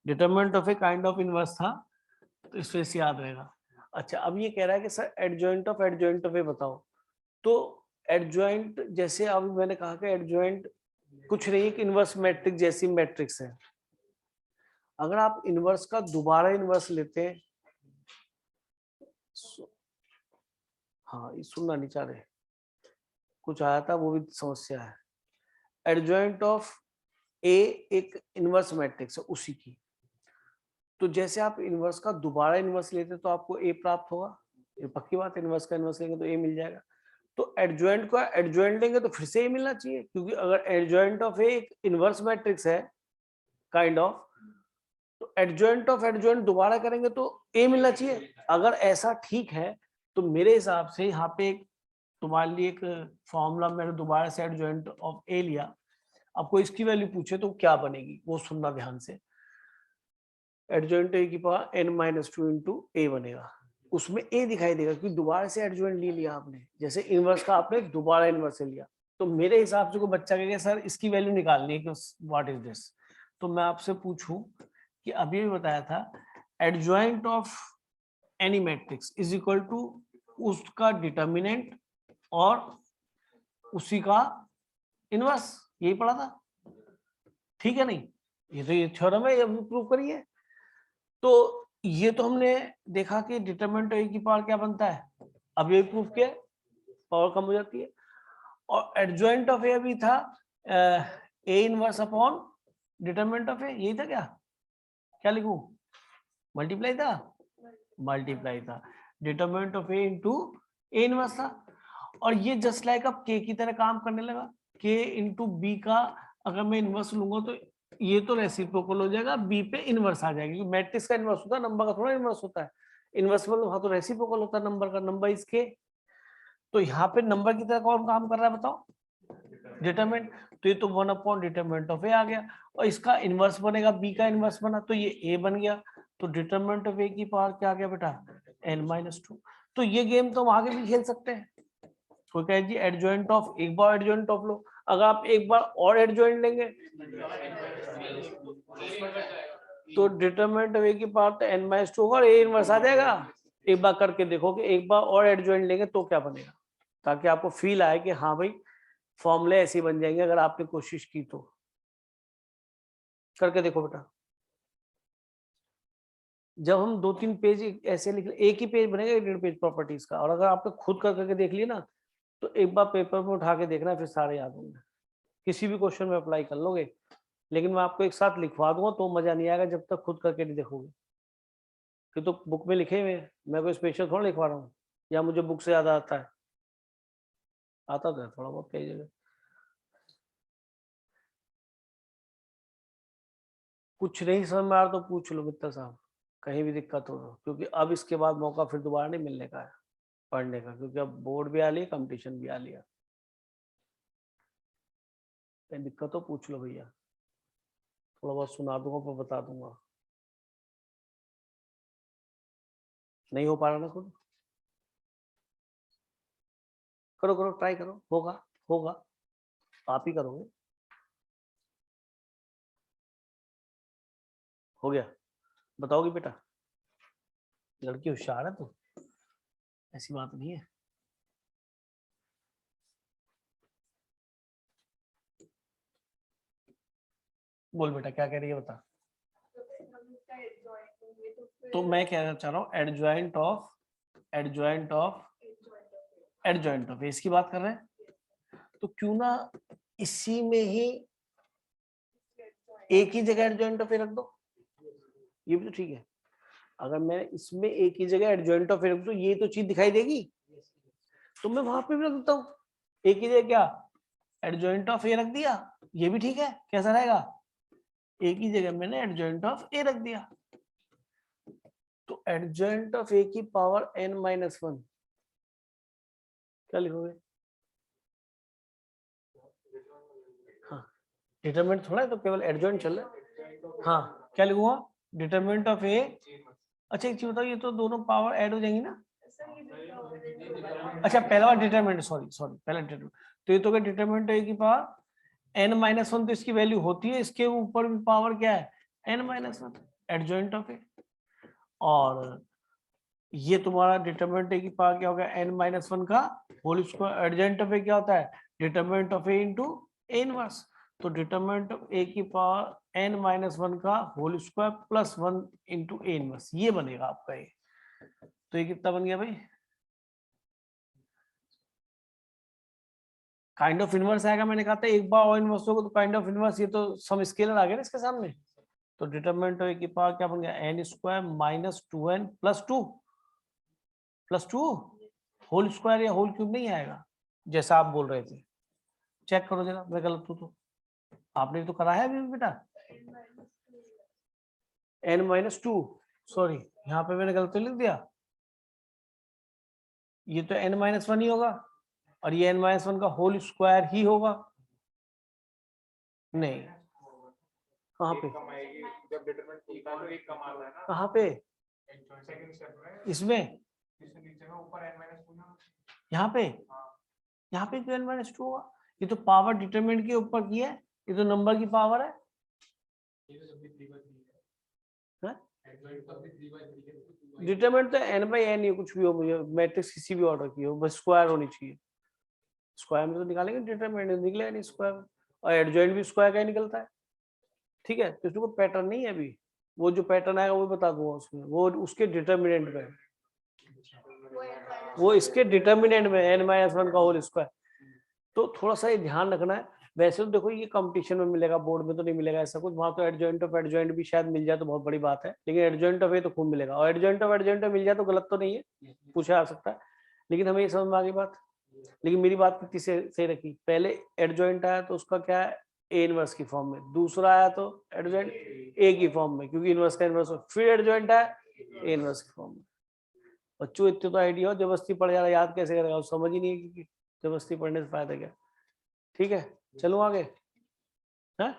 determinant of A kind of inverse था तो इस वजह से याद रहेगा। अच्छा अब ये कह रहा है कि सर एडजॉइंट ऑफ ए बताओ, तो एडजॉइंट जैसे अभी मैंने कहा कि एडजॉइंट कुछ नहीं, एक इनवर्स मैट्रिक्स जैसी मैट्रिक्स है, अगर आप इनवर्स का दोबारा इनवर्स लेते हैं, हाँ ये सुनना नहीं चाह रहे, कुछ आया था वो भी समस्या है। एडजॉइंट ऑफ ए एक इनवर्स मैट्रिक्स है उसी की, तो जैसे आप इनवर्स का दोबारा इनवर्स लेते तो आपको ए प्राप्त होगा, ये पक्की बात है, इनवर्स का इनवर्स लेंगे तो ए मिल जाएगा, तो एडजॉइंट का एडजॉइंट लेंगे तो फिर से ए मिलना चाहिए, क्योंकि अगर एडजॉइंट ऑफ ए एक इनवर्स मैट्रिक्स है काइंड ऑफ, तो एडजॉइंट ऑफ एडजॉइंट दोबारा करेंगे तो ए मिलना चाहिए। अगर ऐसा ठीक है तो मेरे हिसाब से यहाँ पे एक तुम्हारे लिए एक फॉर्मूला मैंने दोबारा से एडजॉइंट ऑफ ए लिया, आपको इसकी वैल्यू पूछे तो क्या बनेगी वो सुनना ध्यान से, एडजॉइंट ए की पावर n-2 इंटू ए बनेगा, उसमें ए दिखाई देगा क्योंकि दोबारा से एडजॉइंट ले लिया आपने, जैसे इनवर्स का आपने दोबारा इनवर्स से लिया, तो मेरे हिसाब से कोई बच्चा कहेगा सर इसकी वैल्यू निकालनी है कि व्हाट इज दिस, तो मैं आपसे पूछूं कि अभी भी बताया था adjoint of any matrix is equal to उसका डिटर्मिनेंट और उसी का इनवर्स, यही पढ़ा था, ठीक है नहीं? ये तो ये थ्योरम है, ये प्रूव करिए। तो ये तो हमने देखा कि डिटरमिनेंट ए की पावर क्या बनता है, अब ये प्रूफ किया, पावर कम हो जाती है। और एडजॉइंट ऑफ ए भी था A inverse upon determinant of A, यही था क्या? क्या लिखूं? मल्टीप्लाई था, मल्टीप्लाई था, determinant of A into A inverse था। और ये जस्ट लाइक अब के की तरह काम करने लगा। के इंटू बी का अगर मैं इनवर्स लूंगा तो ये तो रेसिप्रोकल हो जाएगा, बी पे इनवर्स आ जाएगा, क्योंकि मैट्रिक्स का इनवर्स होता है, नंबर का थोड़ा इनवर्स होता है। इनवर्स मतलब हाँ तो रेसिप्रोकल होता है नंबर का, नंबर इसके। तो यहाँ पे नंबर की तरह कौन काम कर रहा है बताओ? डिटरमिनेंट। तो ये तो 1 अपॉन डिटरमिनेंट ऑफ ए आ गया, और इसका इनवर्स बनेगा, बी का इनवर्स बना तो ये ए बन गया। तो डिटरमिनेंट ऑफ ए की पावर क्या आ गया बेटा? n-2। तो ये गेम तो हम आगे भी खेल सकते हैं। कोई कहे जी एडजॉइंट ऑफ, एक बार एडजॉइंट ऑफ लो, अगर आप एक बार और एडजॉइंट लेंगे तो डिटरमिनेंट ऑफ ए की पावर तो n-2 होगा और ए इनवर्स आ जाएगा। एक बार करके देखो कि एक बार और एडजॉइंट लेंगे तो क्या बनेगा, ताकि आपको फील आए कि हाँ भाई फॉर्मूले ऐसे बन जाएंगे अगर आपने कोशिश की तो। करके देखो बेटा, जब हम 2-3 पेज ऐसे लिख, एक ही पेज बनेगा 1.5 पेज प्रॉपर्टीज का, और अगर आपने खुद कर करके देख लिया ना तो एक बार पेपर में उठा के देखना, फिर सारे याद होंगे, किसी भी क्वेश्चन में अप्लाई कर लोगे। लेकिन मैं आपको एक साथ लिखवा दूंगा तो मजा नहीं आएगा जब तक खुद करके नहीं देखोगे, फिर तो बुक में लिखे हुए हैं, मैं कोई स्पेशल थोड़ा लिखवा रहा हूँ, या मुझे बुक से याद आता है, आता तो है थोड़ा बहुत कई जगह। कुछ नहीं समझ में आ रहा तो पूछ लो मित्तर साहब, कहीं भी दिक्कत हो तो, क्योंकि अब इसके बाद मौका फिर दोबारा नहीं मिलने का है पढ़ने का, क्योंकि अब बोर्ड भी आ लिया, कंपटीशन भी आ लिया। कहीं दिक्कत हो पूछ लो भैया, थोड़ा बहुत सुना दूंगा पर बता दूंगा। नहीं हो पा रहा ना खुद, करो करो ट्राई करो, होगा होगा, आप ही करोगे। हो गया? बताओगी बेटा? लड़की होशियार है तो ऐसी बात नहीं है। बोल बेटा क्या कह रही है बता। तो मैं क्या चाह रहा हूँ, एडजॉइंट ऑफ इसकी बात कर रहे हैं, तो क्यों ना इसी में ही एक ही जगह एडजॉइंट ऑफ ए रख दो, ये भी तो ठीक है। अगर मैं इसमें एक ही जगह एडजॉइंट ऑफ ए रख दो, ये तो चीज दिखाई देगी, तो मैं वहां पे भी रख देता हूँ एक ही जगह, क्या एडजॉइंट ऑफ ए रख दिया, ये भी ठीक है। कैसा रहेगा? एक ही जगह मैंने एडजॉइंट ऑफ ए रख दिया, तो एडजॉइंट ऑफ ए की पावर n-1 क्या लिखोगे? हाँ डिटरमिनेंट थोड़ा है, तो केवल एडजॉइंट चल रहा है। हाँ क्या लिखूंगा? डिटरमिनेंट ऑफ ए। अच्छा एक चीज बताओ, ये तो दोनों पावर ऐड हो जाएंगी ना? अच्छा पहला बार डिटरमिनेंट, सॉरी सॉरी, पहला डिटरमिनेंट, तो ये तो क्या डिटरमिनेंट ए की पावर n-1 तो इसकी वैल्यू होती है, इसके ऊपर भी पावर क्या है? n-1 एडजॉइंट ऑफ ए। और ये तुम्हारा डिटरमिनेंट ए की पावर क्या होगा? n-1 का whole square. Adjoint of A क्या होता है? Determinant of A into A inverse. तो डिटरमिनेंट ऑफ ए की पावर n-1 का whole square plus 1 into A inverse, ये बनेगा आपका ये। तो ये कितना बन गया भाई? काइंड ऑफ इनवर्स आएगा, मैंने कहा था एक बार और इनवर्स होगा तो काइंड ऑफ इनवर्स, ये तो सम स्केलर आ गया ना इसके सामने। तो डिटरमिनेंट ऑफ ए की पावर क्या बन गया? n square minus 2n plus 2 whole square या होल क्यूब नहीं आएगा जैसा आप बोल रहे थे। चेक करो जरा, मैं गलत हूं तो। आपने तो करा है अभी बेटा n-2, सॉरी यहाँ पे मैंने गलत लिख दिया, ये तो n-1 ही होगा और ये n-1 का होल स्क्वायर ही होगा। नहीं कहाँ पे? कहाँ पे? इसमें यहाँ पे, यहाँ पे क्यों n-2 होगा? ये तो पावर डिटरमिनेंट के ऊपर की है, ये तो नंबर की पावर है। डिटरमिनेंट तो n बाई n ही कुछ भी हो, मुझे मैट्रिक्स किसी भी ऑर्डर की हो, बस स्क्वायर होनी चाहिए। स्क्वायर में तो निकालेंगे डिटरमिनेंट, निकलेगा नहीं स्क्वायर, और एडजॉइंट भी स्क्वायर का ही निकलता है। ठीक है, तो इसमें पैटर्न नहीं है अभी, वो जो पैटर्न आएगा वो बता दूंगा उसमें, वो उसके डिटरमिनेंट में, वो इसके डिटरमिनेंट में n-1 का होल स्क्वायर। तो थोड़ा सा ये ध्यान रखना है। वैसे तो देखो ये कंपटीशन में मिलेगा, बोर्ड में तो नहीं मिलेगा ऐसा कुछ, वहां तो एडजॉइंट ऑफ एडजॉइंट भी शायद मिल जाए तो बहुत बड़ी बात है, लेकिन एडजॉइंट ऑफ ए तो खूब मिलेगा, और एडजॉइंट ऑफ एडजॉइंट मिल जाए तो गलत तो नहीं है, पूछा जा सकता है। लेकिन हमें ये समझ में आ गई बात। लेकिन मेरी बात कितनी सही रखी, पहले एडजॉइंट आया तो उसका क्या है, ए इनवर्स की फॉर्म में, दूसरा आया तो एडजॉइंट ए की फॉर्म में, क्योंकि इनवर्स का इनवर्स, फिर एडजॉइंट आया ए इनवर्स की फॉर्म में। बच्चों इतने तो आइडिया हो, जबरदस्ती पढ़ जा रहा, याद कैसे करेगा, समझ ही नहीं है कि जबरदस्ती पढ़ने से फायदा क्या। ठीक है, चलो आगे है।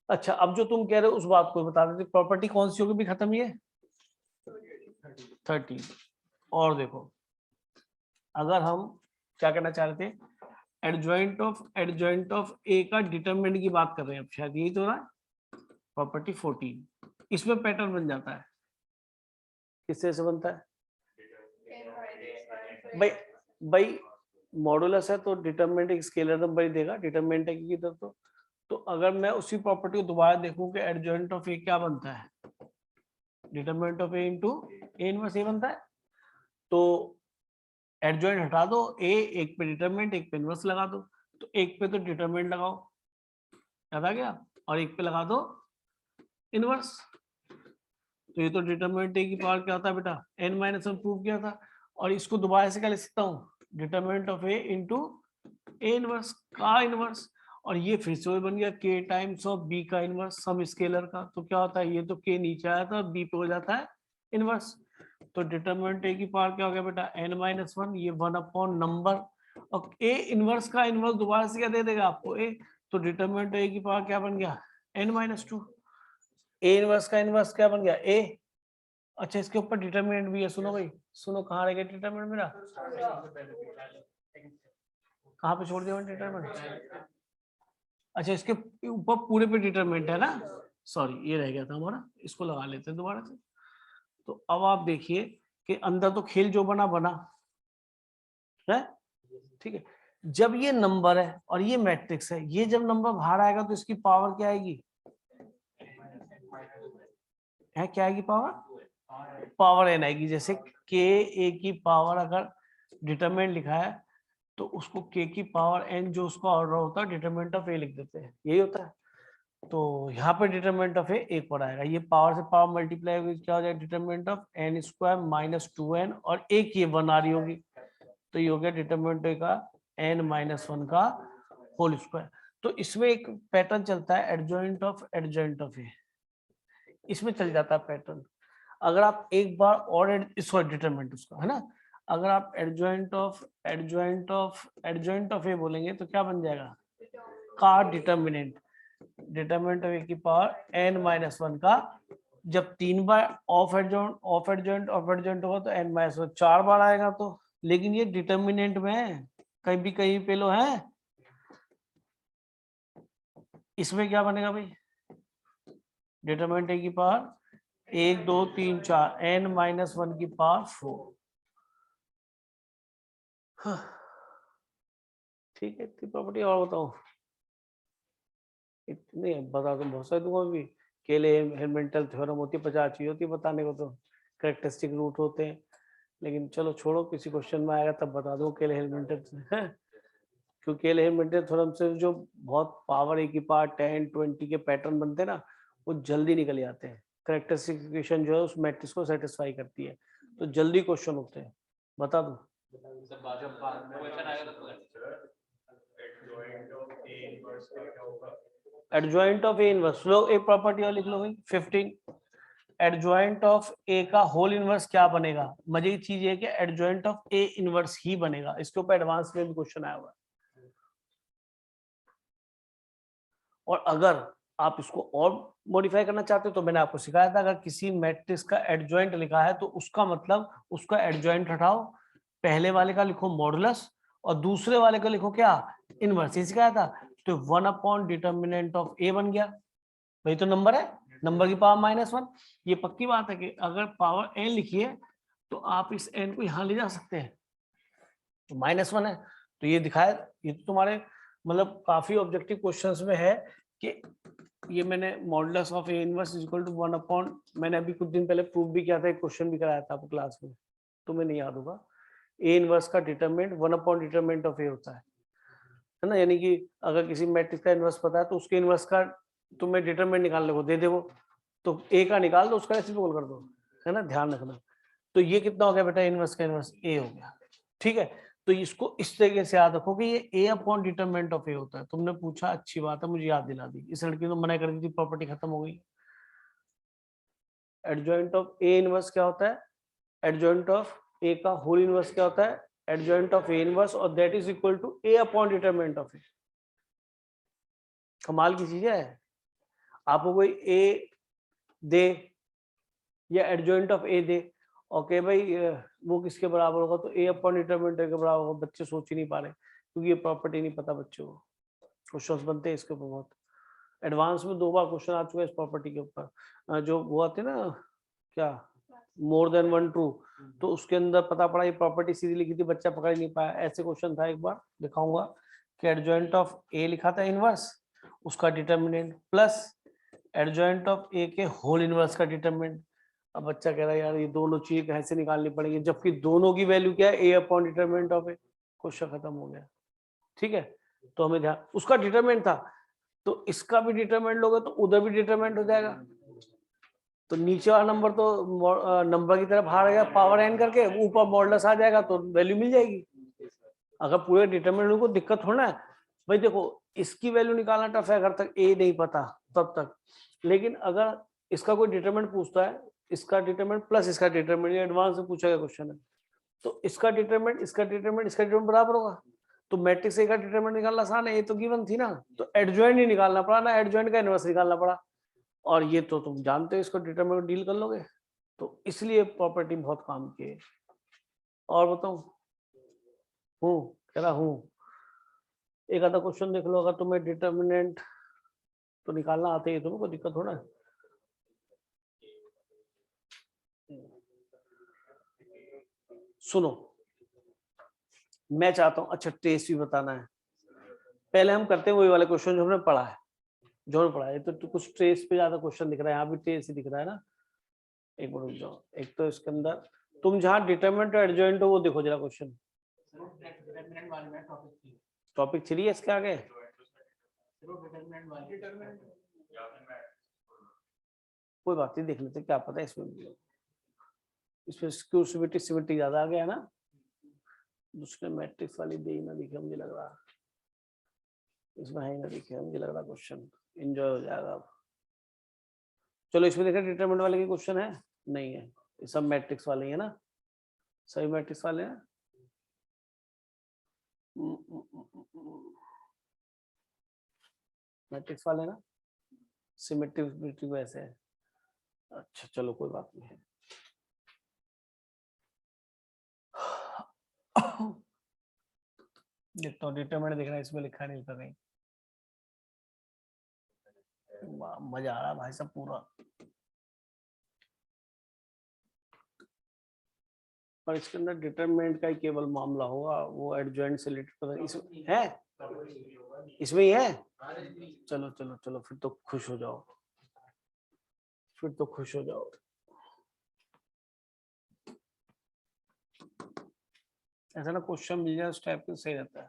अच्छा, अब जो तुम कह रहे हो उस बात को बता देते, प्रॉपर्टी कौन सी होगी भी खत्म, ये 30। और देखो, अगर हम क्या करना चाह रहे थे, एडजॉइंट ऑफ ए का डिटरमिनेंट की बात कर रहे हैं, अब शायद यही तो रहा है प्रॉपर्टी 14, इसमें पैटर्न बन जाता है, किससे से बनता है भाई, भाई मॉडुलस है तो डिटरमिनेंट एक स्केलर नंबर ही देगा, डिटरमिनेंट है कि इधर तो अगर मैं उसी प्रॉपर्टी को दोबारा देखूं कि एडजॉइंट ऑफ ए क्या बनता है, determinant of A into A inverse A बनता है, तो एडजॉइंट हटा दो, ए एक पे डिटरमिनेंट एक पे इनवर्स लगा दो, तो एक पे तो डिटरमिनेंट लगाओ, याद आ गया, और एक पे लगा दो इनवर्स, तो ये तो डिटरमिनेंट ए की पावर क्या होता है बेटा, n-1 प्रूव किया था, और इसको दोबारा से क्या लिख सकता हूँ, determinant of A into A inverse का इनवर्स, और ये फिर से वही बन गया k टाइम्स ऑफ b का इनवर्स सम स्केलर का, तो क्या होता है, ये तो k नीचे आया था, b पे हो जाता है इनवर्स, तो डिटरमिनेंट ए की पावर क्या हो गया बेटा, n-1, ये 1 अपॉन नंबर, और a इनवर्स का इनवर्स दोबारा से क्या दे देगा आपको a, तो डिटरमिनेंट ए की पावर क्या बन गया, n-2, a इनवर्स का इनवर्स क्या बन गया a। अच्छा, इसके ऊपर डिटरमिनेंट भी है, सुनो भाई सुनो, कहाँ रह गया डिटरमिनेंट मेरा, कहाँ पे छोड़ दिया डिटरमिनेंट, अच्छा इसके ऊपर पूरे पे डिटरमिनेंट है ना, सॉरी ये रह गया था हमारा, इसको लगा लेते हैं दोबारा से। तो अब आप देखिए कि अंदर तो खेल जो बना बना है, ठीक है, जब ये नंबर है और ये मैट्रिक्स है, ये जब नंबर बाहर आएगा तो इसकी पावर क्या आएगी, है क्या आएगी पावर n आएगी, जैसे k a की पावर अगर डिटरमिनेंट लिखा है तो उसको k की पावर n जो उसका ऑर्डर होता है डिटरमिनेंट ऑफ a लिख देते हैं, यही होता है। तो यहाँ पे डिटरमिनेंट ऑफ a एक पर आएगा, ये पावर से पावर मल्टीप्लाई होगी, क्या हो जाएगा determinant of n square minus 2n, और एक ये 1 आ रही होगी, तो ये हो गया डिटरमिनेंट का n-1 का होल स्क्वायर। तो इसमें एक पैटर्न चलता है एडजॉइंट ऑफ ए, इसमें चल जाता है पैटर्न। अगर आप एक बार और सॉरी डिटरमिनेंट उसका है ना, अगर आप एडजॉइंट ऑफ ए बोलेंगे तो क्या बन जाएगा, का डिटरमिनेंट ऑफ ए की पावर n-1 का, जब 3 बार ऑफ एडजॉइंट होगा तो n-1 4 बार आएगा, तो लेकिन ये डिटरमिनेंट में है, कहीं पे लो है, इसमें क्या बनेगा भाई, डिटरमिनेंट ए की पावर 1 2 3 4 n-1 की पावर 4। ठीक है, इतनी प्रॉपर्टी और बताओ, इतने बता दूं बहुत सारे दूंगा भी, केले हेलमेंटल थ्योरम होती है, 50 चीज होती है बताने को, तो कैरेक्टरिस्टिक रूट होते हैं, लेकिन चलो छोड़ो, किसी क्वेश्चन में आएगा तब बता दो केले हेलमेंटल है, क्योंकि केले हेलमेंटल थ्योरम से जो बहुत पावर ए की पावर 10 20 के पैटर्न बनते हैं ना, वो जल्दी निकल जाते हैं, कैरेक्टरिस्टिक इक्वेशन जो है उस मैट्रिक्स को सेटिस्फाई करती है, तो जल्दी क्वेश्चन होते हैं, बता दो। एडजॉइंट ऑफ ए इनवर्स, लो एक प्रॉपर्टी और लिख लो भाई 15, एडजॉइंट ऑफ ए का होल इनवर्स क्या बनेगा, मजे की चीज है कि एडजॉइंट ऑफ ए इनवर्स ही बनेगा, इसके ऊपर एडवांस में भी क्वेश्चन आया हुआ है। और अगर आप इसको और मॉडिफाई करना चाहते हो तो मैंने आपको सिखाया था, अगर किसी मैट्रिक्स का एडजॉइंट लिखा है तो उसका मतलब उसका एडजॉइंट हटाओ, पहले वाले का लिखो मॉडुलस और दूसरे वाले का लिखो क्या, इनवर्स, ये सिखाया था। तो 1 अपॉन डिटरमिनेंट ऑफ ए बन गया, वही तो नंबर है, नंबर की पावर -1। ये पक्की बात है कि अगर पावर n लिखिए तो आप इस n को यहाँ ले जा सकते हैं, तो -1 है। तो ये दिखाया, ये तो तुम्हारे मतलब काफी ऑब्जेक्टिव क्वेश्चंस में है कि ये मैंने modulus of A inverse is equal to 1/, मैंने अभी कुछ दिन पहले प्रूव भी किया था, एक क्वेश्चन भी कराया था आपको क्लास में, तुम्हें नहीं याद होगा। ए इनवर्स का डिटरमिनेंट 1/ डिटरमिनेंट ऑफ ए होता है ना, यानी कि अगर किसी मैट्रिक्स का इनवर्स पता है तो उसके इनवर्स का तुम्हें डिटरमिनेंट निकालने को दे दे वो, तो ए का निकाल दो, उसका रेसिप्रोकल कर दो, है ना, ध्यान रखना। तो ये कितना हो गया बेटा, इनवर्स का इनवर्स ए हो गया, ठीक है। तो इसको इस तरीके से याद रखो कि ये a/, डिटरमिनेंट ऑफ ए होता है। तुमने पूछा, अच्छी बात है, मुझे याद दिला दी। इस लड़की ने मना कर दी थी, प्रॉपर्टी खत्म हो गई। एडजॉइंट ऑफ ए इनवर्स क्या होता है, एडजॉइंट ऑफ ए का होल इनवर्स क्या होता है, एडजॉइंट ऑफ ए इनवर्स, और that is equal to a/, determinant of A. कमाल की चीज है। आपको कोई ए दे या एडजॉइंट ऑफ ए दे, ओके भाई वो किसके बराबर होगा, तो a/, डिटरमिनेंट के बराबर होगा। बच्चे सोच ही नहीं पा रहे क्योंकि ये प्रॉपर्टी नहीं पता बच्चों को। क्वेश्चंस बनते हैं इसके ऊपर बहुत, एडवांस में 2 बार क्वेश्चन आ चुका है इस प्रॉपर्टी के ऊपर। जो वो आते ना, क्या मोर देन 1 ट्रू, तो उसके अंदर पता पड़ा ये प्रॉपर्टी सीधी लिखी थी, बच्चा पकड़ ही नहीं पाया। ऐसे क्वेश्चन था, एक बार दिखाऊंगा कि एडजॉइंट ऑफ ए लिखा था इनवर्स, उसका डिटरमिनेंट प्लस एडजॉइंट ऑफ ए के होल इनवर्स का डिटरमिनेंट। अब बच्चा कह रहा है यार ये दोनों चीजें कैसे निकालनी पड़ेगी, जबकि दोनों की वैल्यू क्या है, a/, determinant of A. Question खत्म हो गया, ठीक है। तो हमें ध्यान, उसका डिटरमिनेंट था, तो इसका भी डिटरमिनेंट लोगे तो उधर भी डिटरमिनेंट हो जाएगा। तो नीचे वाला नंबर तो नंबर की तरफ बाहर गया पावर n करके, ऊपर मॉडुलस आ जाएगा तो वैल्यू मिल जाएगी। अगर पूरे डिटरमिनेंट को दिक्कत थोड़ा है भाई। देखो इसकी वैल्यू निकालना टफ है अगर तक ए नहीं पता तब तक, लेकिन अगर इसका कोई डिटरमिनेंट पूछता है, इसका डिटरमिनेंट प्लस इसका डिटरमिनेंट, एडवांस में पूछा गया क्वेश्चन है, तो इसका डिटरमिनेंट इसका डिटरमिनेंट इसका डिटरमिनेंट बराबर होगा। तो मैट्रिक्स ए का डिटरमिनेंट निकालना आसान है, ये तो गिवन थी ना, तो एडजॉइंट ही निकालना पड़ा ना, एडजॉइंट का इनवर्स निकालना पड़ा। और ये तो तुम जानते हो, इसको डिटरमिनेंट डील कर लोगे, तो इसलिए प्रॉपर्टी बहुत काम की है। और बताऊं, हूँ कह रहा हूँ, एक आधा क्वेश्चन देख लो, अगर तुम्हें डिटरमिनेंट तो निकालना आते ही, तुम्हें कोई दिक्कत थोड़ा है। सुनो, मैं चाहता हूं, अच्छा टेस्ट भी बताना है, पहले हम करते हैं वही वाले क्वेश्चन जो हमने पढ़ा है, तो कुछ ट्रेस पे ज्यादा क्वेश्चन दिख रहा है, यहाँ भी ट्रेस ही दिख रहा है ना। एक मिनट रुक जाओ, एक तो इसके अंदर तुम जहाँ डिटरमिनेंट और एडजॉइंट हो वो देखो जरा क्वेश्चन, टॉपिक 3 है इसके आगे। कोई बात नहीं, देख लेते क्या पता इसमें सिमेट्री ज्यादा आ गया है ना, दूसरे मैट्रिक्स वाली दे ही ना दिखे मुझे लग रहा, इसमें है ही ना दिखे मुझे लग रहा क्वेश्चन, एंजॉय हो जाएगा अब। चलो इसमें देखा डिटरमिनेंट वाले के क्वेश्चन है, नहीं है, ये सब मैट्रिक्स वाले ही है ना, सभी मैट्रिक्स वाले हैं। मैट्रिक्स वाले ना, सिमेट्री वैसे है। अच्छा चलो कोई बात नहीं है। देखता हूँ डिटरमिनेंट देखना, इसमें लिखा नहीं था कहीं। मजा आ रहा भाई साहब पूरा, पर इसके अंदर डिटरमिनेंट का ही केवल मामला होगा, वो एडजॉइंट से रिलेटेड इसमें है, इसमें ही है। चलो चलो चलो, फिर तो खुश हो जाओ, फिर तो खुश हो जाओ। ऐसा ना क्वेश्चन मिल जाए उस टाइप का सही रहता है।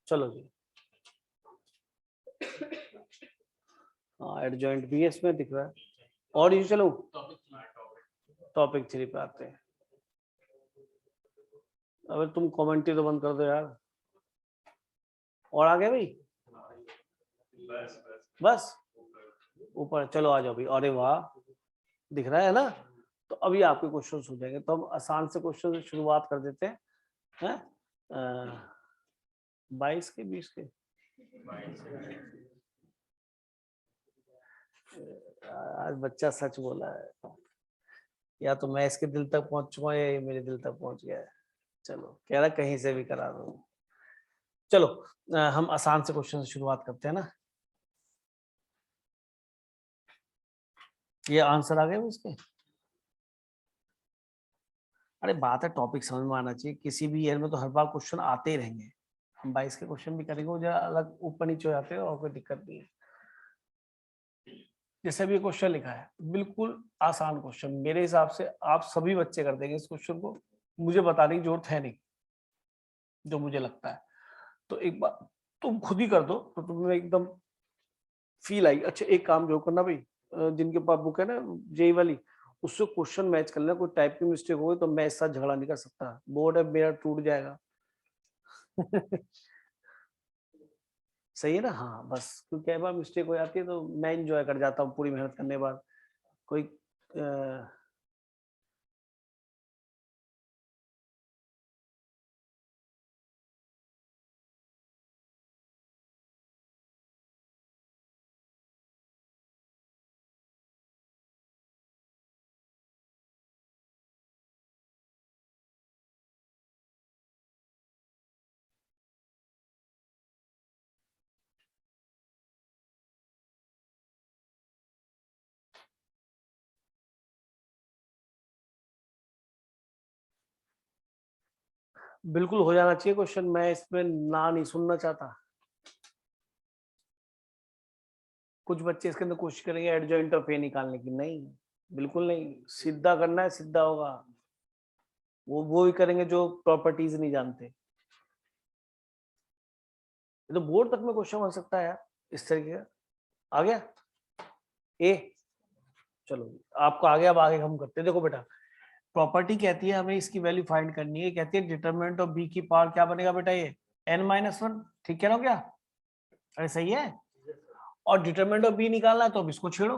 चलो जी, हाँ एडजॉइंट भी इसमें दिख रहा है। और ये चलो टॉपिक 3 पे आते हैं। अगर तुम कमेंट्री तो बंद कर दो यार, और आगे भाई बस ऊपर चलो आ जाओ भाई, अरे वाह दिख रहा है ना। तो अभी आपके क्वेश्चन हो जाएंगे, तो हम आसान से क्वेश्चन से शुरुआत कर देते हैं। 22 के 20 के आज बच्चा सच बोला है, या तो मैं इसके दिल तक पहुंच चुका है या ये मेरे दिल तक पहुंच गया है। चलो कह रहा कहीं से भी करा दो। चलो हम आसान से क्वेश्चन से शुरुआत करते हैं ना। ये आंसर आ गए इसके। अरे बात है टॉपिक समझ में आना चाहिए, किसी भी ईयर में तो हर बार क्वेश्चन आते ही रहेंगे। हम 22 के क्वेश्चन भी करेंगे, वो जरा अलग ऊपर नीचे हो जाते हैं और कोई दिक्कत नहीं है। जैसे भी क्वेश्चन लिखा है बिल्कुल आसान क्वेश्चन, मेरे हिसाब से आप सभी बच्चे कर देंगे इस क्वेश्चन को, मुझे बताने की जरूरत है नहीं, जो मुझे लगता है। तो एक बार तुम खुद ही कर दो तो तुम्हें एकदम फील आई। अच्छा एक काम जो करना भाई, जिनके पास बुक है ना जेई वाली, उससे क्वेश्चन मैच कर लेना, कोई टाइप की मिस्टेक हो गई तो मैं इस साथ झगड़ा नहीं कर सकता, बोर्ड है मेरा टूट जाएगा। सही है ना? हाँ बस, क्योंकि कई बार मिस्टेक हो जाती है तो मैं इंजॉय कर जाता हूँ पूरी मेहनत करने के बाद। कोई बिल्कुल हो जाना चाहिए क्वेश्चन, मैं इसमें ना नहीं सुनना चाहता। कुछ बच्चे इसके अंदर कोशिश करेंगे एडजॉइंट ऑफ ए निकालने की, नहीं बिल्कुल नहीं, सीधा करना है सीधा होगा। वो भी करेंगे जो प्रॉपर्टीज नहीं जानते। ये तो बोर्ड तक में क्वेश्चन बन सकता है यार इस तरीके का। आ गया ए, चलो आपको आ गया, अब आगे हम करते हैं। देखो बेटा, प्रॉपर्टी कहती है हमें इसकी वैल्यू फाइंड करनी है, कहती है डिटरमिनेंट ऑफ बी की पावर क्या बनेगा बेटा, ये n-1। ठीक कह रहा हूं क्या? अरे सही है। और डिटरमिनेंट ऑफ बी निकालना है तो अब इसको छेड़ो,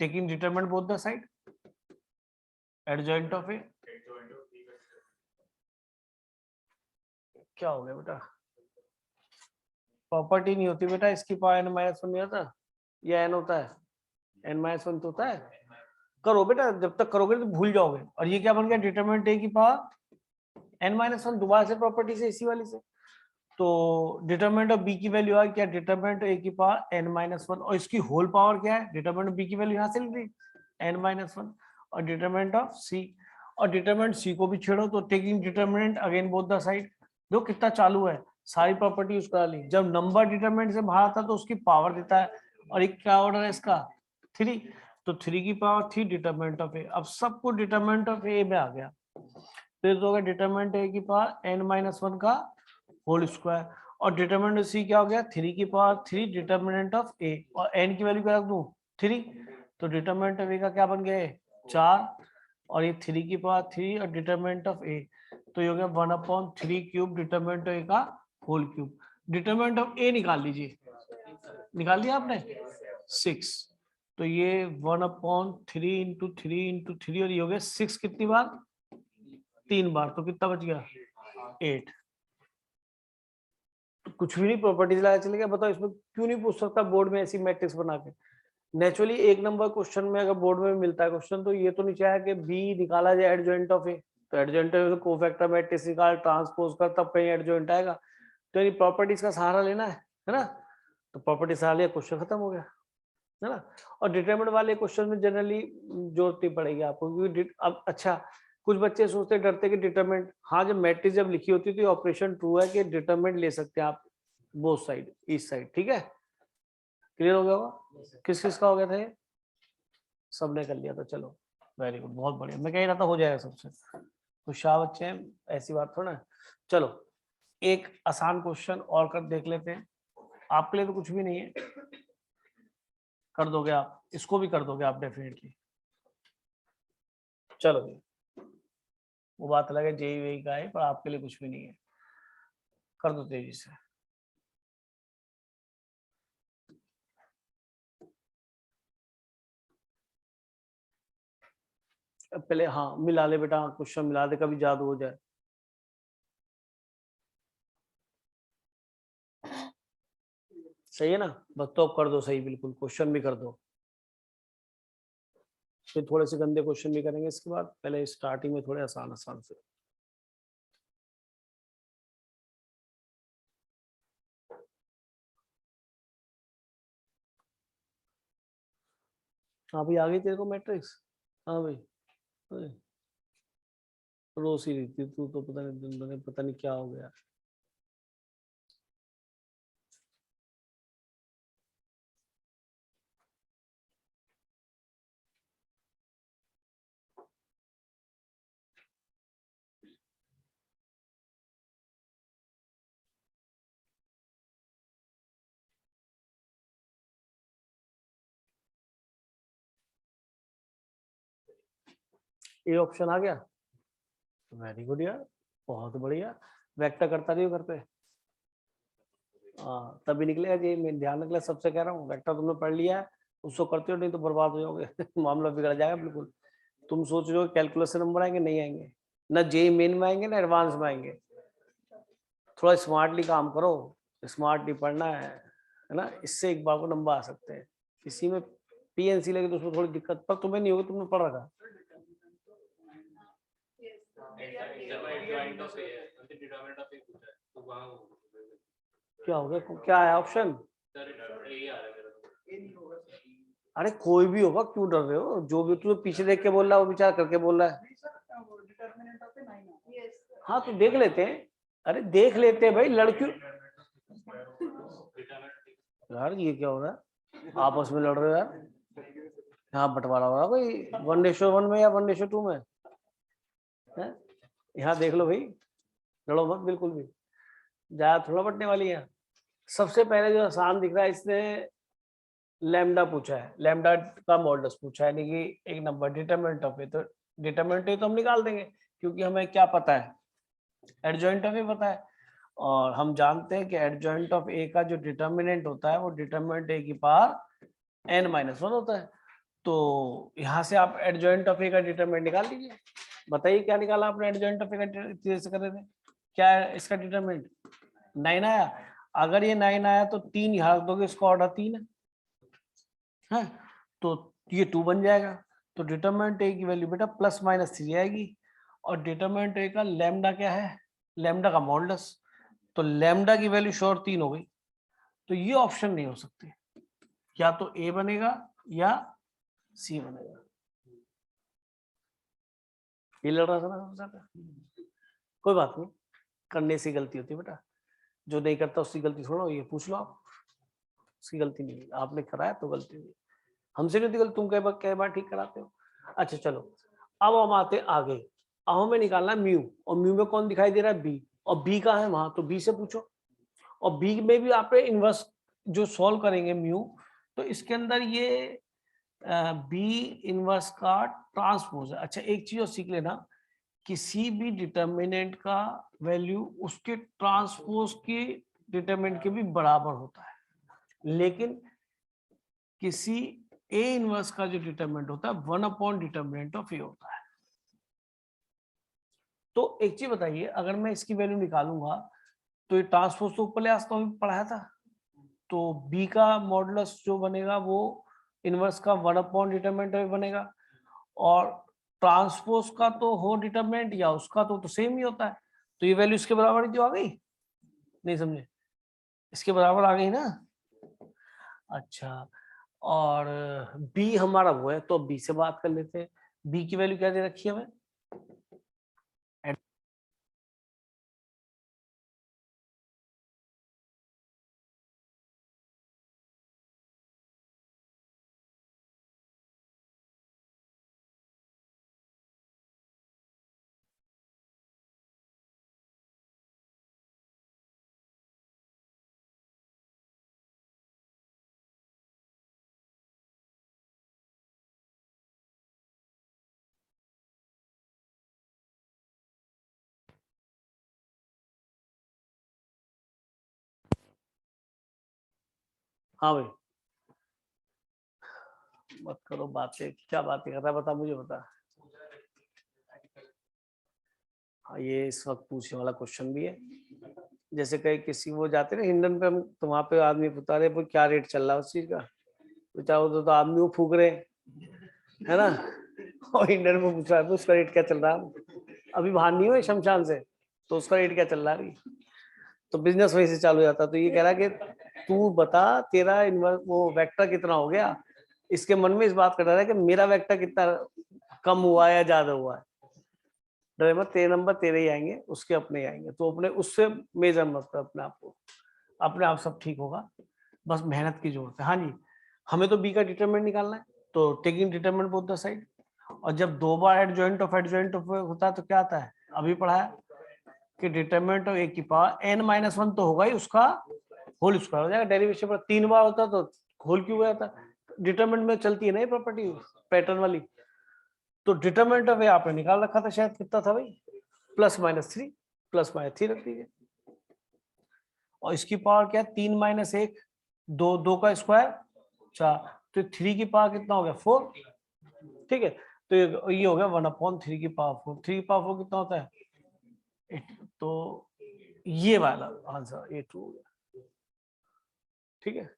taking determinant both the side, adjoint of A. क्या हो गया बेटा? प्रॉपर्टी नहीं होती बेटा, इसकी पावर n-1 नहीं होता, या n होता है, n-1 तो होता है। करो बेटा, जब तक करोगे तो भूल जाओगे। और ये क्या बन गया, डिटरमिनेंट ए की पावर n-1 दोबारा से प्रॉपर्टी से इसी वाली से। तो डिटरमिनेंट ऑफ बी की वैल्यू आ क्या, डिटरमिनेंट ए की पावर n-1, और इसकी होल पावर क्या है, डिटरमिनेंट बी की वैल्यू यहाँ से लिख दी n-1, और डिटरमिनेंट ऑफ सी, और डिटरमिनेंट सी को भी छेड़ो, तो taking determinant again both the side. जो कितना चालू है, सारी प्रॉपर्टी यूज करा ली। जब नंबर डिटरमिनेंट से बाहर आता तो उसकी पावर देता है, और एक क्या ऑर्डर है इसका 3, तो 3 की पावर 3 डिटरमिनेंट ऑफ ए। अब सब कुछ डिटरमिनेंट ऑफ ए में आ गया, फिर तो होगा डिटरमिनेंट ए की पावर n-1 का होल स्क्वायर, और डिटरमिनेंट सी क्या हो गया, 3 की पावर 3 डिटरमिनेंट ऑफ ए, और n की वैल्यू क्या रख दूं 3, तो डिटरमिनेंट ऑफ ए का क्या बन गया 4, और ये 3 की पावर 3 और डिटरमिनेंट ऑफ ए, तो ये हो गया 1/3 क्यूब डिटरमिनेंट ऑफ ए का होल क्यूब। डिटरमिनेंट ऑफ ए निकाल लीजिए, निकाल दिया आपने 6, तो ये 1/3 इंटू 3 इंटू 3, और ये हो गया 6 कितनी बार, 3 बार, तो कितना बच गया 8। कुछ भी नहीं, प्रॉपर्टीज लगा चले गया। बताओ इसमें क्यों नहीं पूछ सकता बोर्ड में ऐसी मैट्रिक्स बना के? नेचुरली एक नंबर क्वेश्चन में अगर बोर्ड में मिलता है क्वेश्चन, तो ये तो नहीं चाहे कि बी निकाला जाए एडजॉइंट ऑफ ए, तो adjoint of A cofactor matrix निकाल ट्रांसपोज कर तब कहीं एडजॉइंट आएगा। तो ये प्रॉपर्टीज का सहारा लेना है ना? तो प्रॉपर्टी सहारा लिया, क्वेश्चन खत्म हो गया, है ना? और डिटरमिनेंट वाले क्वेश्चन में जनरली जरूरत नहीं पड़ेगी आपको, क्योंकि अब अच्छा कुछ बच्चे सोचते डरते कि डिटरमिनेंट, हाँ जब मैट्रिक्स जब लिखी होती है तो ऑपरेशन ट्रू है कि डिटरमिनेंट ले सकते हैं आप बोथ साइड, ईच साइड। ठीक है, क्लियर हो गया होगा? किस किस का हो गया था ये? सबने कर लिया था, चलो वेरी गुड, बहुत बढ़िया। मैं कह रहा था हो जाएगा सबसे, होशियार बच्चे हैं, ऐसी बात थोड़ा ना। चलो एक आसान क्वेश्चन और कर देख लेते हैं, आपके लिए तो कुछ भी नहीं है, कर दोगे आप, इसको भी कर दोगे आप डेफिनेटली। चलो जी, वो बात अलग है, जेई वेई का है, पर आपके लिए कुछ भी नहीं है, कर दो तेजी से। पहले हाँ मिला ले बेटा, क्वेश्चन मिला दे, कभी जादू हो जाए। सही है ना? बस तो अब कर दो सही, बिल्कुल क्वेश्चन भी कर दो, फिर थोड़े से गंदे क्वेश्चन भी करेंगे इसके बाद, पहले स्टार्टिंग में थोड़े आसान आसान से। हाँ भाई आ गई तेरे को मैट्रिक्स। हाँ भाई रोज ही रहती तू तो, पता नहीं दिन भर पता नहीं क्या हो गया। ये ऑप्शन आ गया, वेरी गुड यार, बहुत बढ़िया। वेक्टर करता रहियो घर पे। हाँ तभी निकलेगा जी, मैं ध्यान रखना सबसे कह रहा हूँ, वेक्टर तुमने पढ़ लिया है उसको करते हो, नहीं तो बर्बाद हो जाओगे मामला बिगड़ जाएगा बिल्कुल। तुम सोच रहे हो कैलकुलस से नंबर आएंगे, नहीं आएंगे, ना जेई मेन में आएंगे ना एडवांस में आएंगे। थोड़ा स्मार्टली काम करो, स्मार्टली पढ़ना है ना, इससे एक बार को नंबर आ सकते हैं। इसी में पीएनसी लगे तो उसमें थोड़ी दिक्कत, पर तुम्हें नहीं होगी, तुमने पढ़ रखा। क्या हो गया, क्या है ऑप्शन? अरे कोई भी होगा, क्यों डर रहे हो, जो भी तुम्हें पीछे देख के बोल रहा है वो विचार करके बोल रहा है। हाँ तो देख लेते हैं, अरे देख लेते हैं भाई, लड़कियों यार ये क्या हो रहा है, आपस में लड़ रहे हो यार। यहाँ बंटवारा हो रहा है भाई, 1:1 में या 1:2 में है? यहाँ देख लो भाई, लड़ो मत बिल्कुल भी, ज्यादा थोड़ा बटने वाली है। सबसे पहले जो आसान दिख रहा है, इसने लैम्डा पूछा है, लैम्डा का मॉडल्स पूछा है, यानी कि एक नंबर डिटरमिनेंट ऑफ ए, तो डिटरमिनेंट ए तो हम निकाल देंगे, क्योंकि हमें क्या पता है, एडजॉइंट ऑफ ए पता है, और हम जानते हैं कि एडजॉइंट ऑफ ए का जो डिटरमिनेंट होता है वो डिटरमिनेंट ए की पावर n-1 होता है। तो यहाँ से आप एडजॉइंट ऑफ ए का डिटरमिनेंट निकाल लीजिए। बताइए क्या निकाला आपने एडजॉइंट ऑफ ए का, से कर रहे थे, क्या है इसका डिटरमिनेंट? 9 आया। अगर ये 9 आया तो 3 यहाँ रख दोगे, इसका ऑर्डर 3 है, तो ये 2 बन जाएगा। तो डिटरमिनेंट ए की वैल्यू बेटा +-3 आएगी, और डिटरमिनेंट ए का लैम्डा क्या है, लैम्डा का मॉडुलस, तो लैम्डा की वैल्यू श्योर 3 हो गई। तो ये ऑप्शन नहीं हो सकती, या तो ए बनेगा या सी बनेगा। ये लड़ रहा था ना सबसे ज्यादा। कोई बात नहीं, करने से गलती होती है बेटा, जो नहीं करता उसकी गलती थोड़ा, ये पूछ लो आप, उसकी गलती नहीं है, आपने कराया तो गलती हुई, हमसे नहीं गलती, तुम कई बार ठीक कराते हो। अच्छा चलो, अब हम आते आगे, अब हमें निकालना है म्यू, और म्यू में कौन दिखाई दे रहा है, बी, और बी कहाँ है वहां, तो बी से पूछो। और बी में भी आप इनवर्स जो सॉल्व करेंगे म्यू, तो इसके अंदर ये बी इनवर्स का ट्रांसपोज है। अच्छा एक चीज और सीख लेना, किसी भी डिटर्मिनेंट का वैल्यू उसके ट्रांसपोज के डिटर्मिनेंट के भी बराबर होता है, लेकिन किसी ए इनवर्स का जो डिटर्मिनेंट होता है 1 डिटर्मिनेंट ऑफ ए होता है। तो एक चीज बताइए, अगर मैं इसकी वैल्यू निकालूंगा तो ये ट्रांसपोज तो ऊपर ले आता हूँ, पढ़ाया था, तो बी का मॉडुलस जो बनेगा वो इनवर्स का 1 डिटर्मिनेंट ऑफ ए बनेगा, और ट्रांसपोज का तो हो डिटरमिनेंट या उसका तो सेम ही होता है, तो ये वैल्यू इसके बराबर जो आ गई, नहीं समझे, इसके बराबर आ गई ना। अच्छा, और बी हमारा वो है, तो बी से बात कर लेते हैं, बी की वैल्यू क्या दे रखी है हमें, हाँ भाई मत करो बातें, क्या बातें कर रहा है बता, मुझे बता। हाँ ये इस वक्त पूछने वाला क्वेश्चन भी है, जैसे कहीं किसी वो जाते ना हिंडन पे, हम तो वहां पे आदमी बता रहे वो क्या रेट चल रहा है उस चीज का, बेचारा तो आदमी वो फूक रहे है ना, और हिंडन में पूछ रहा है उसका रेट क्या चल रहा है, अभी बाहर नहीं हुए शमशान से, तो उसका रेट क्या चल रहा है, तो बिजनेस वहीं से चालू हो जाता। तो ये कह रहा है कि तू बता तेरा इन्वर्स वो वेक्टर कितना हो गया, इसके मन में इस बात का डर है कि मेरा वेक्टर कितना कम हुआ है या ज्यादा हुआ है। डरे मत, तेरे नंबर तेरे ही आएंगे, उसके अपने ही आएंगे, तो अपने उससे मेजर मत कर अपने आप को, अपने आप सब ठीक होगा, बस मेहनत की जरूरत है। हाँ जी, हमें तो बी का डिटरमिनेंट निकालना है, तो taking determinant both the side, और जब दो बार एडजॉइंट ऑफ होता है तो क्या आता है, अभी पढ़ा है कि डिटरमिनेंट ऑफ ए की पावर n-1 तो होगा ही, उसका होल स्क्वायर हो जाएगा। डेरिवेशन पर 3 बार होता तो होल क्यों हो जाता, डिटरमिनेंट में चलती है ना ये प्रॉपर्टी पैटर्न वाली। तो डिटरमिनेंट ऑफ ए आपने निकाल रखा था शायद, कितना था भाई, +-3, +-3 रख दीजिए, और इसकी पावर क्या है, 3-1, 2 का स्क्वायर 4, तो 3 की पावर कितना हो गया 4, ठीक है, तो ये हो गया 1/3 की पावर 4, 3 की पावर 4 कितना होता है 8, तो ये वाला आंसर ये ट्रू हो गया, ठीक है।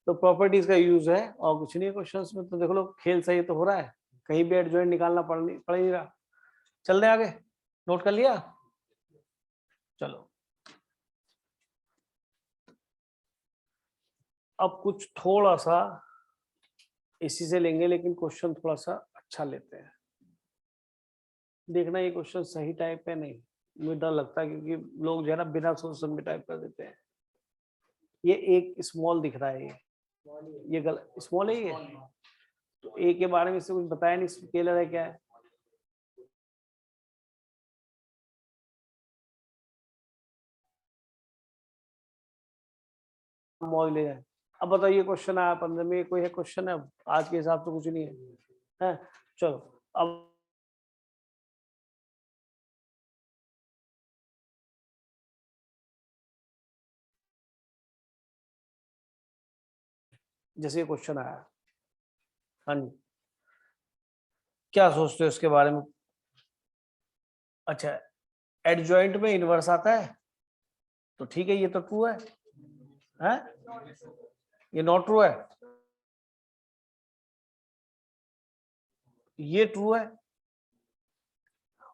तो प्रॉपर्टीज का यूज है और कुछ नहीं क्वेश्चंस में, तो देख लो खेल सही तो हो रहा है, कहीं भी एडजॉइंट निकालना पड़ नहीं रहा। चल रहे आगे, नोट कर लिया, चलो अब कुछ थोड़ा सा इसी से लेंगे, लेकिन क्वेश्चन थोड़ा सा अच्छा लेते हैं, देखना ये क्वेश्चन सही टाइप है नहीं, मुझे डर लगता है क्योंकि लोग जो है ना बिना सोच समझे टाइप कर देते हैं। ये एक स्मॉल दिख रहा है, ये गलत स्मॉल है ये, तो ए के बारे में इससे कुछ बताया नहीं, स्केलर है क्या है, मॉल ले जाए। अब बताओ ये क्वेश्चन आया 15 में, कोई है क्वेश्चन है आज के हिसाब से कुछ नहीं है, चलो अब जैसे ये क्वेश्चन आया, हाँ जी क्या सोचते हो इसके बारे में। अच्छा, एडजॉइंट में इनवर्स आता है तो ठीक है, ये तो ट्रू है, ये नॉट ट्रू है, ये ट्रू है,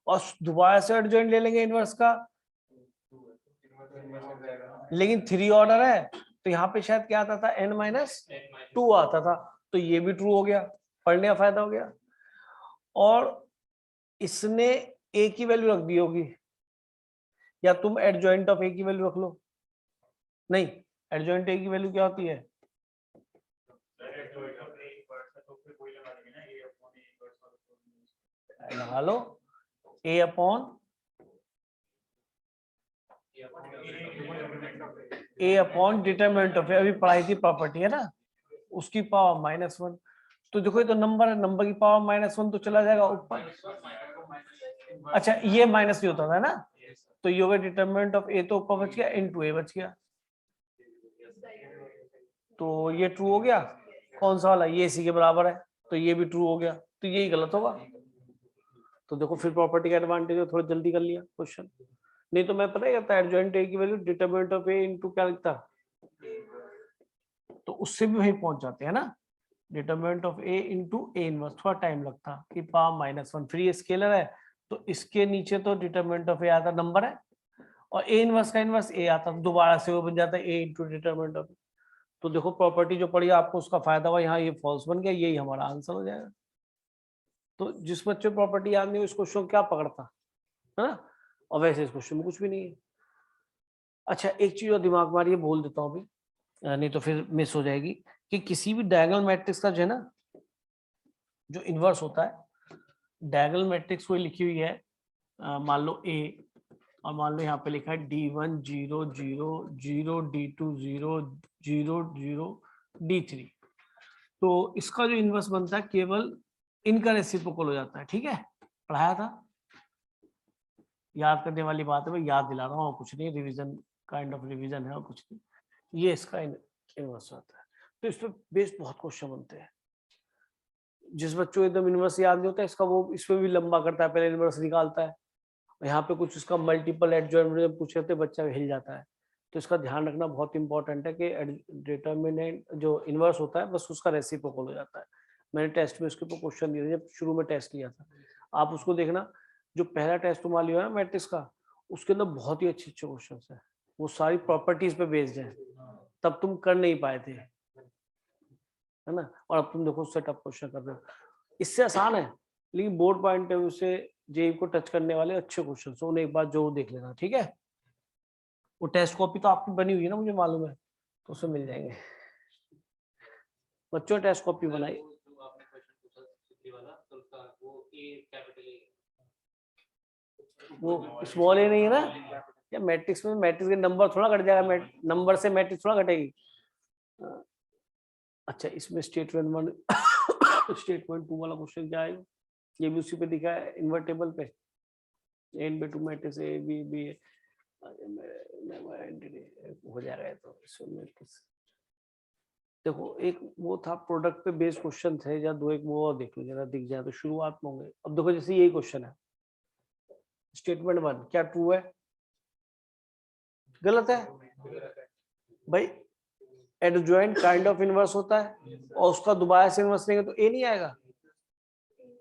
और दोबारा से एडजॉइंट ले लेंगे इनवर्स का, लेकिन 3 ऑर्डर है तो यहाँ पे शायद क्या आता था n-2 आता था, तो ये भी ट्रू हो गया, पढ़ने का फायदा हो गया। और इसने a की वैल्यू रख दी होगी, या तुम एडजॉइंट ऑफ a की वैल्यू रख लो, नहीं एडजॉइंट a की वैल्यू क्या होती है, लगा लो a अपॉन डिटरमिनेंट ऑफ, अभी पढ़ाई थी प्रॉपर्टी है ना, उसकी पावर -1, तो देखो ये तो नंबर है, नंबर की पावर -1 तो चला जाएगा ऊपर, अच्छा ये माइनस भी होता था ना, तो ये होगा डिटरमिनेंट ऑफ ए, तो ऊपर बच गया इनटू ए बच गया, तो ये ट्रू हो गया, कौन सा वाला, ये इसी के बराबर है, तो ये भी ट्रू हो गया, तो यही गलत होगा। तो देखो फिर प्रॉपर्टी का एडवांटेज है, थोड़ा जल्दी कर लिया क्वेश्चन, नहीं तो मैं पता है एडजॉइंट ए की value determinant of A into क्या लिखता, तो उससे भी वहीं पहुंच जाते हैं ना, determinant of A into A inverse, थोड़ा टाइम लगता कि पावर -1, फिर ये स्केलर है तो इसके नीचे तो डिटरमिनेंट ऑफ ए आता नंबर है, और ए इनवर्स का इनवर्स ए आता, तो दोबारा से वो बन जाता है ए इनटू डिटरमिनेंट ऑफ। तो देखो प्रॉपर्टी जो पड़ी आपको उसका फायदा हुआ, यहाँ ये फॉल्स बन गया, यही हमारा आंसर हो जाएगा। तो जिस बच्चे को प्रॉपर्टी याद नहीं हो, इस क्वेश्चन को क्या पकड़ता है ना, और वैसे इस क्वेश्चन में कुछ भी नहीं है। अच्छा एक चीज और दिमाग में आ रही है, बोल देता हूँ अभी, नहीं तो फिर मिस हो जाएगी, कि किसी भी डायगोनल मैट्रिक्स का जो है ना, जो इनवर्स होता है, डायगोनल मैट्रिक्स कोई लिखी हुई है, मान लो ए, और मान लो यहाँ पे लिखा है D1 0 0 0 D2 0 0 0 D3, तो इसका जो इनवर्स बनता है केवल इनका रेसिप्रोकल हो जाता है, ठीक है, पढ़ाया था, याद करने वाली बात है, मैं याद दिला रहा हूँ, कुछ नहीं, रिवीजन काइंड ऑफ रिवीजन है और कुछ नहीं, ये इसका इनवर्स होता है। तो इस पे बेस्ड बहुत क्वेश्चन बनते हैं, जिस बच्चों को एकदम इनवर्स याद नहीं होता इसका, वो इसमें भी लंबा करता है, पहले इनवर्स निकालता है, यहाँ पे कुछ इसका मल्टीपल एडजॉइंट जब पूछ रहे थे बच्चा हिल जाता है, तो इसका ध्यान रखना बहुत इंपॉर्टेंट है कि डिटरमिनेंट जो इनवर्स होता है बस उसका रेसिप्रोकल हो जाता है। मैंने टेस्ट में उसके ऊपर क्वेश्चन दिए थे जब शुरू में टेस्ट लिया था, आप उसको देखना, जो पहला टेस्ट तुम्हारा लिया ना मैट्रिक्स का, उसके अंदर बहुत ही अच्छे अच्छे क्वेश्चन है, वो सारी प्रॉपर्टीज पे बेस्ड है, तब तुम कर नहीं पाए थे, है ना। और अब तुम देखो सेटअप क्वेश्चन कर रहे हो, इससे आसान है, लेकिन बोर्ड पॉइंट ऑफ व्यू से जेई को टच करने वाले अच्छे क्वेश्चन, उन्हें एक बार जरूर देख लेना, ठीक है। वो टेस्ट कॉपी तो आपकी बनी हुई है ना, मुझे मालूम है, तो उसमें मिल जाएंगे। बच्चों टेस्ट कॉपी बनाई, वो स्मॉल ए नहीं है ना, या मैट्रिक्स में मैट्रिक्स के नंबर थोड़ा घट जाएगा, नंबर से मैट्रिक्स थोड़ा घटेगी। अच्छा, इसमें स्टेटमेंट 1 स्टेटमेंट 2 वाला क्वेश्चन क्या आएगा, ये भी उसी पे दिखा है, इन्वर्टेबल पे, n B two matrix A B B हो जाएगा। तो इसमें देखो, एक वो था प्रोडक्ट पे बेस्ड क्वेश्चन थे, या दो एक वो और देख लो जरा, दिख जाए तो शुरुआत में होंगे। अब देखो जैसे यही क्वेश्चन है, स्टेटमेंट 1 क्या ट्रू है, गलत है भाई, एडजॉइंट काइंड ऑफ इनवर्स होता है, और उसका दोबारा से इनवर्स लेंगे तो ए नहीं आएगा,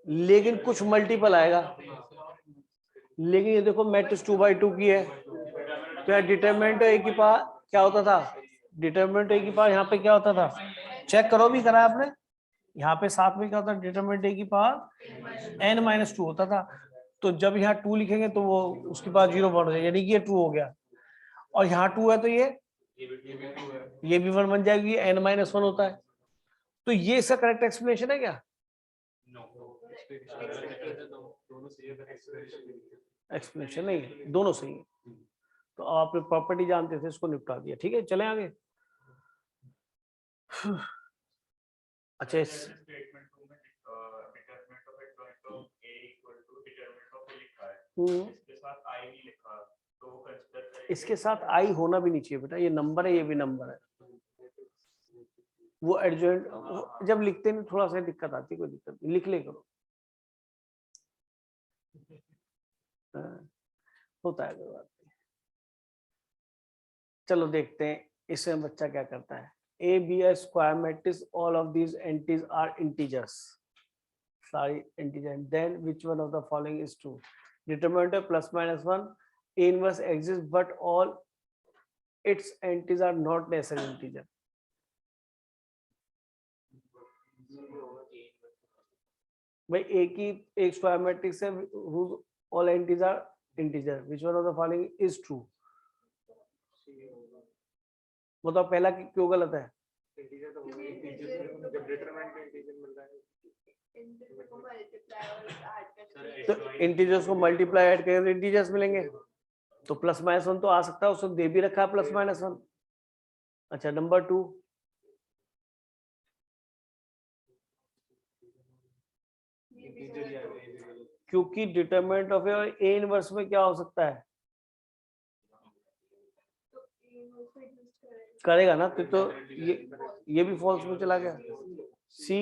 लेकिन कुछ मल्टीपल आएगा। लेकिन ये देखो मैट्रिक्स 2/2 की है, तो यहाँ डिटरमिनेंट ए की पावर क्या होता था, डिटरमिनेंट ए की पावर यहाँ पे क्या होता था, चेक करो, भी करा आपने, यहाँ पे साथ में क्या होता है, डिटरमिनेंट ए की पावर n-2 होता था। तो जब यहाँ 2 लिखेंगे तो वो उसके पास 0 बढ़ जाएगा, यानी कि ये ट्रू हो गया। और यहाँ 2 है तो ये भी 1 बन जाएगी, ये n-1 होता है। तो ये इसका करेक्ट एक्सप्लेनेशन है क्या, एक्सप्लेनेशन नहीं है, दोनों सही है। तो आपने प्रॉपर्टी जानते थे, इसको निपटा दिया, ठीक है, चले आगे। अच्छा, इसके साथ आई होना भी नहीं चाहिए बेटा, ये नंबर है, ये भी नंबर है। वो एडजॉइंट जब लिखते नहीं थोड़ा सा दिक्कत आती है, कोई दिक्कत नहीं, लिख ले करो, होता है, कोई बात नहीं। चलो देखते हैं इसमें बच्चा क्या करता है। A B A square matrix, all of these entries are integers, सारी integer, then which one of the following is true, determinant +-1, A inverse exists but all its entities are not necessarily integer। भाई एक square matrix है whose all entities are integer, which one of the following is true, बताओ पहला क्यों गलत है, तो integers को मल्टीप्लाई ऐड करेंगे तो इंटीजर्स मिलेंगे, तो +-1 तो आ सकता है, उसने दे भी रखा है +-1। अच्छा, नंबर 2, क्योंकि डिटरमिनेंट ऑफ ए इनवर्स में क्या हो सकता है, करेगा ना, तो ये भी फॉल्स में चला गया। सी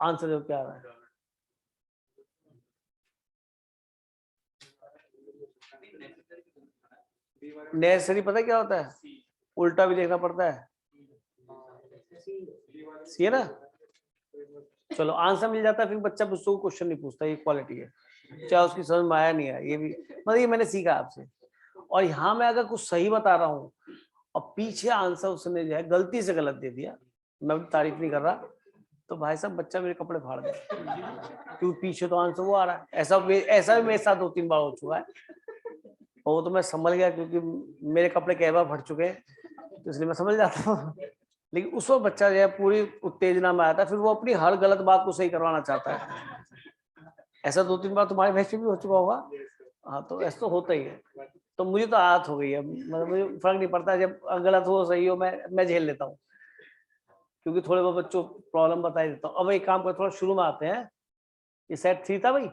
आंसर जो क्या आ रहा है, नेसेसरी पता क्या होता है, उल्टा भी देखना पड़ता है, सी है ना। चलो आंसर मिल जाता है, फिर बच्चा मुझसे क्वेश्चन नहीं पूछता, ये क्वालिटी है, चाहे उसकी समझ में आया नहीं आया, ये भी मतलब ये मैंने सीखा आपसे। और यहाँ मैं अगर कुछ सही बता रहा हूँ और पीछे आंसर उसने जो है गलती से गलत दे दिया, मैं भी तारीफ नहीं कर रहा, तो भाई साहब बच्चा मेरे कपड़े फाड़ दे, क्योंकि पीछे तो आंसर वो आ रहा है। ऐसा भी मेरे साथ 2-3 बार हो चुका है, और वो तो मैं संभल गया, क्योंकि मेरे कपड़े कई बार फट चुके हैं, तो इसलिए मैं समझ जाता हूँ। लेकिन उस वक्त बच्चा जो है पूरी उत्तेजना में आता है, फिर वो अपनी हर गलत बात को सही करवाना चाहता है। ऐसा 2-3 बार तुम्हारे भैंस भी हो चुका होगा। हाँ, तो ऐसा तो होता ही है, तो मुझे तो आदत हो गई है, मतलब मुझे फर्क नहीं पड़ता, जब गलत हो सही हो मैं झेल लेता हूँ, क्योंकि थोड़े बहुत बच्चों प्रॉब्लम बता ही देता हूँ। अब एक काम कर, थोड़ा शुरू में आते हैं, ये सेट 3 था भाई।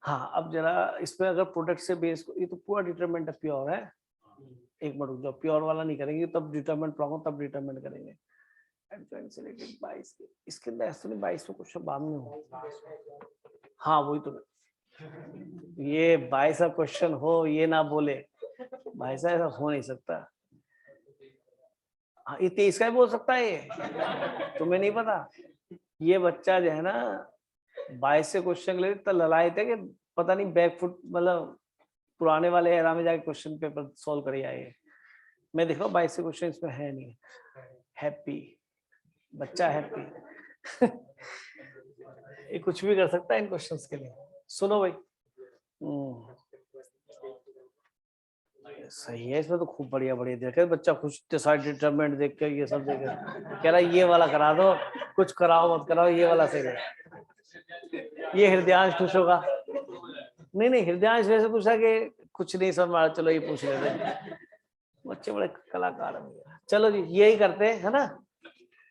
हाँ, अब जरा इसमें अगर प्रोडक्ट से बेस, ये तो पूरा डिटरमिनेंट प्योर है, एक मिनट रुक जाओ, प्योर वाला नहीं करेंगे, तब डिटरमिनेंट प्रॉब्लम तब डिटरमिनेंट करेंगे। एडजॉइंट सिलेक्टेड 22 इसके अंदर ऐसा नहीं, 22 में क्वेश्चन बाद में हो, हाँ वही तो, ये 22 का क्वेश्चन हो ये ना बोले भाई साहब, ऐसा हो नहीं सकता। हाँ, ये 23 का भी बोल सकता है, ये तुम्हें नहीं पता। ये बच्चा जो है ना 22 से क्वेश्चन ले तो ललाए थे कि पता नहीं बैकफुट, मतलब पुराने वाले एरा में जाके क्वेश्चन पेपर सॉल्व कर आए। मैं देखो 22 से क्वेश्चन इसमें है नहीं, हैप्पी, बच्चा हैप्पी। ये कुछ भी कर सकता है इन क्वेश्चंस के लिए। सुनो भाई, सही है, इसमें तो खूब बढ़िया बढ़िया देखे बच्चा खुश, डिटरमिनेंट देख के ये सब देख के कह रहा है ये वाला करा दो, कुछ कराओ मत कराओ, ये वाला सही है। ये हृदयांश खुश होगा। नहीं नहीं, हृदयांश वैसे पूछा कि कुछ नहीं समझ आ, चलो ये पूछ लेते, बच्चे बड़े कलाकार हैं। चलो जी यही करते हैं, है ना।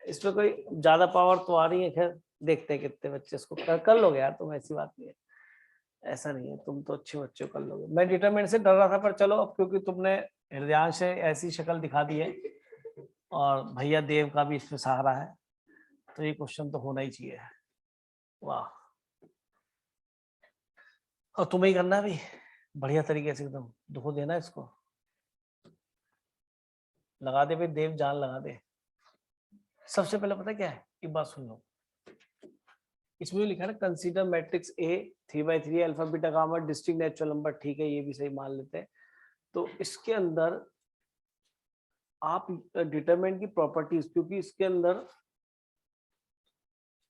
इसमें कोई ज्यादा पावर तो आ रही है, खैर देखते हैं कितने बच्चे इसको कर लोगे यार तुम, ऐसी बात नहीं है, ऐसा नहीं है, तुम तो अच्छे बच्चे कर लोगे। मैं डिटरमिनेंट से डर रहा था, पर चलो अब क्योंकि तुमने हृदयांश से ऐसी शक्ल दिखा दी है और भैया देव का भी इसमें सहारा है, तो ये क्वेश्चन तो होना ही चाहिए। वाह, और तुम्हें ही करना है भी बढ़िया तरीके से एकदम, दुखो देना इसको, लगा दे भाई देव, जान लगा दे। सबसे पहले पता क्या है, एक बात सुन लो, इसमें लिखा है ना consider matrix A 3/3 alpha beta gamma distinct natural number, ठीक है ये भी सही मान लेते हैं। तो इसके अंदर आप डिटरमिनेंट की प्रॉपर्टीज, क्योंकि इसके अंदर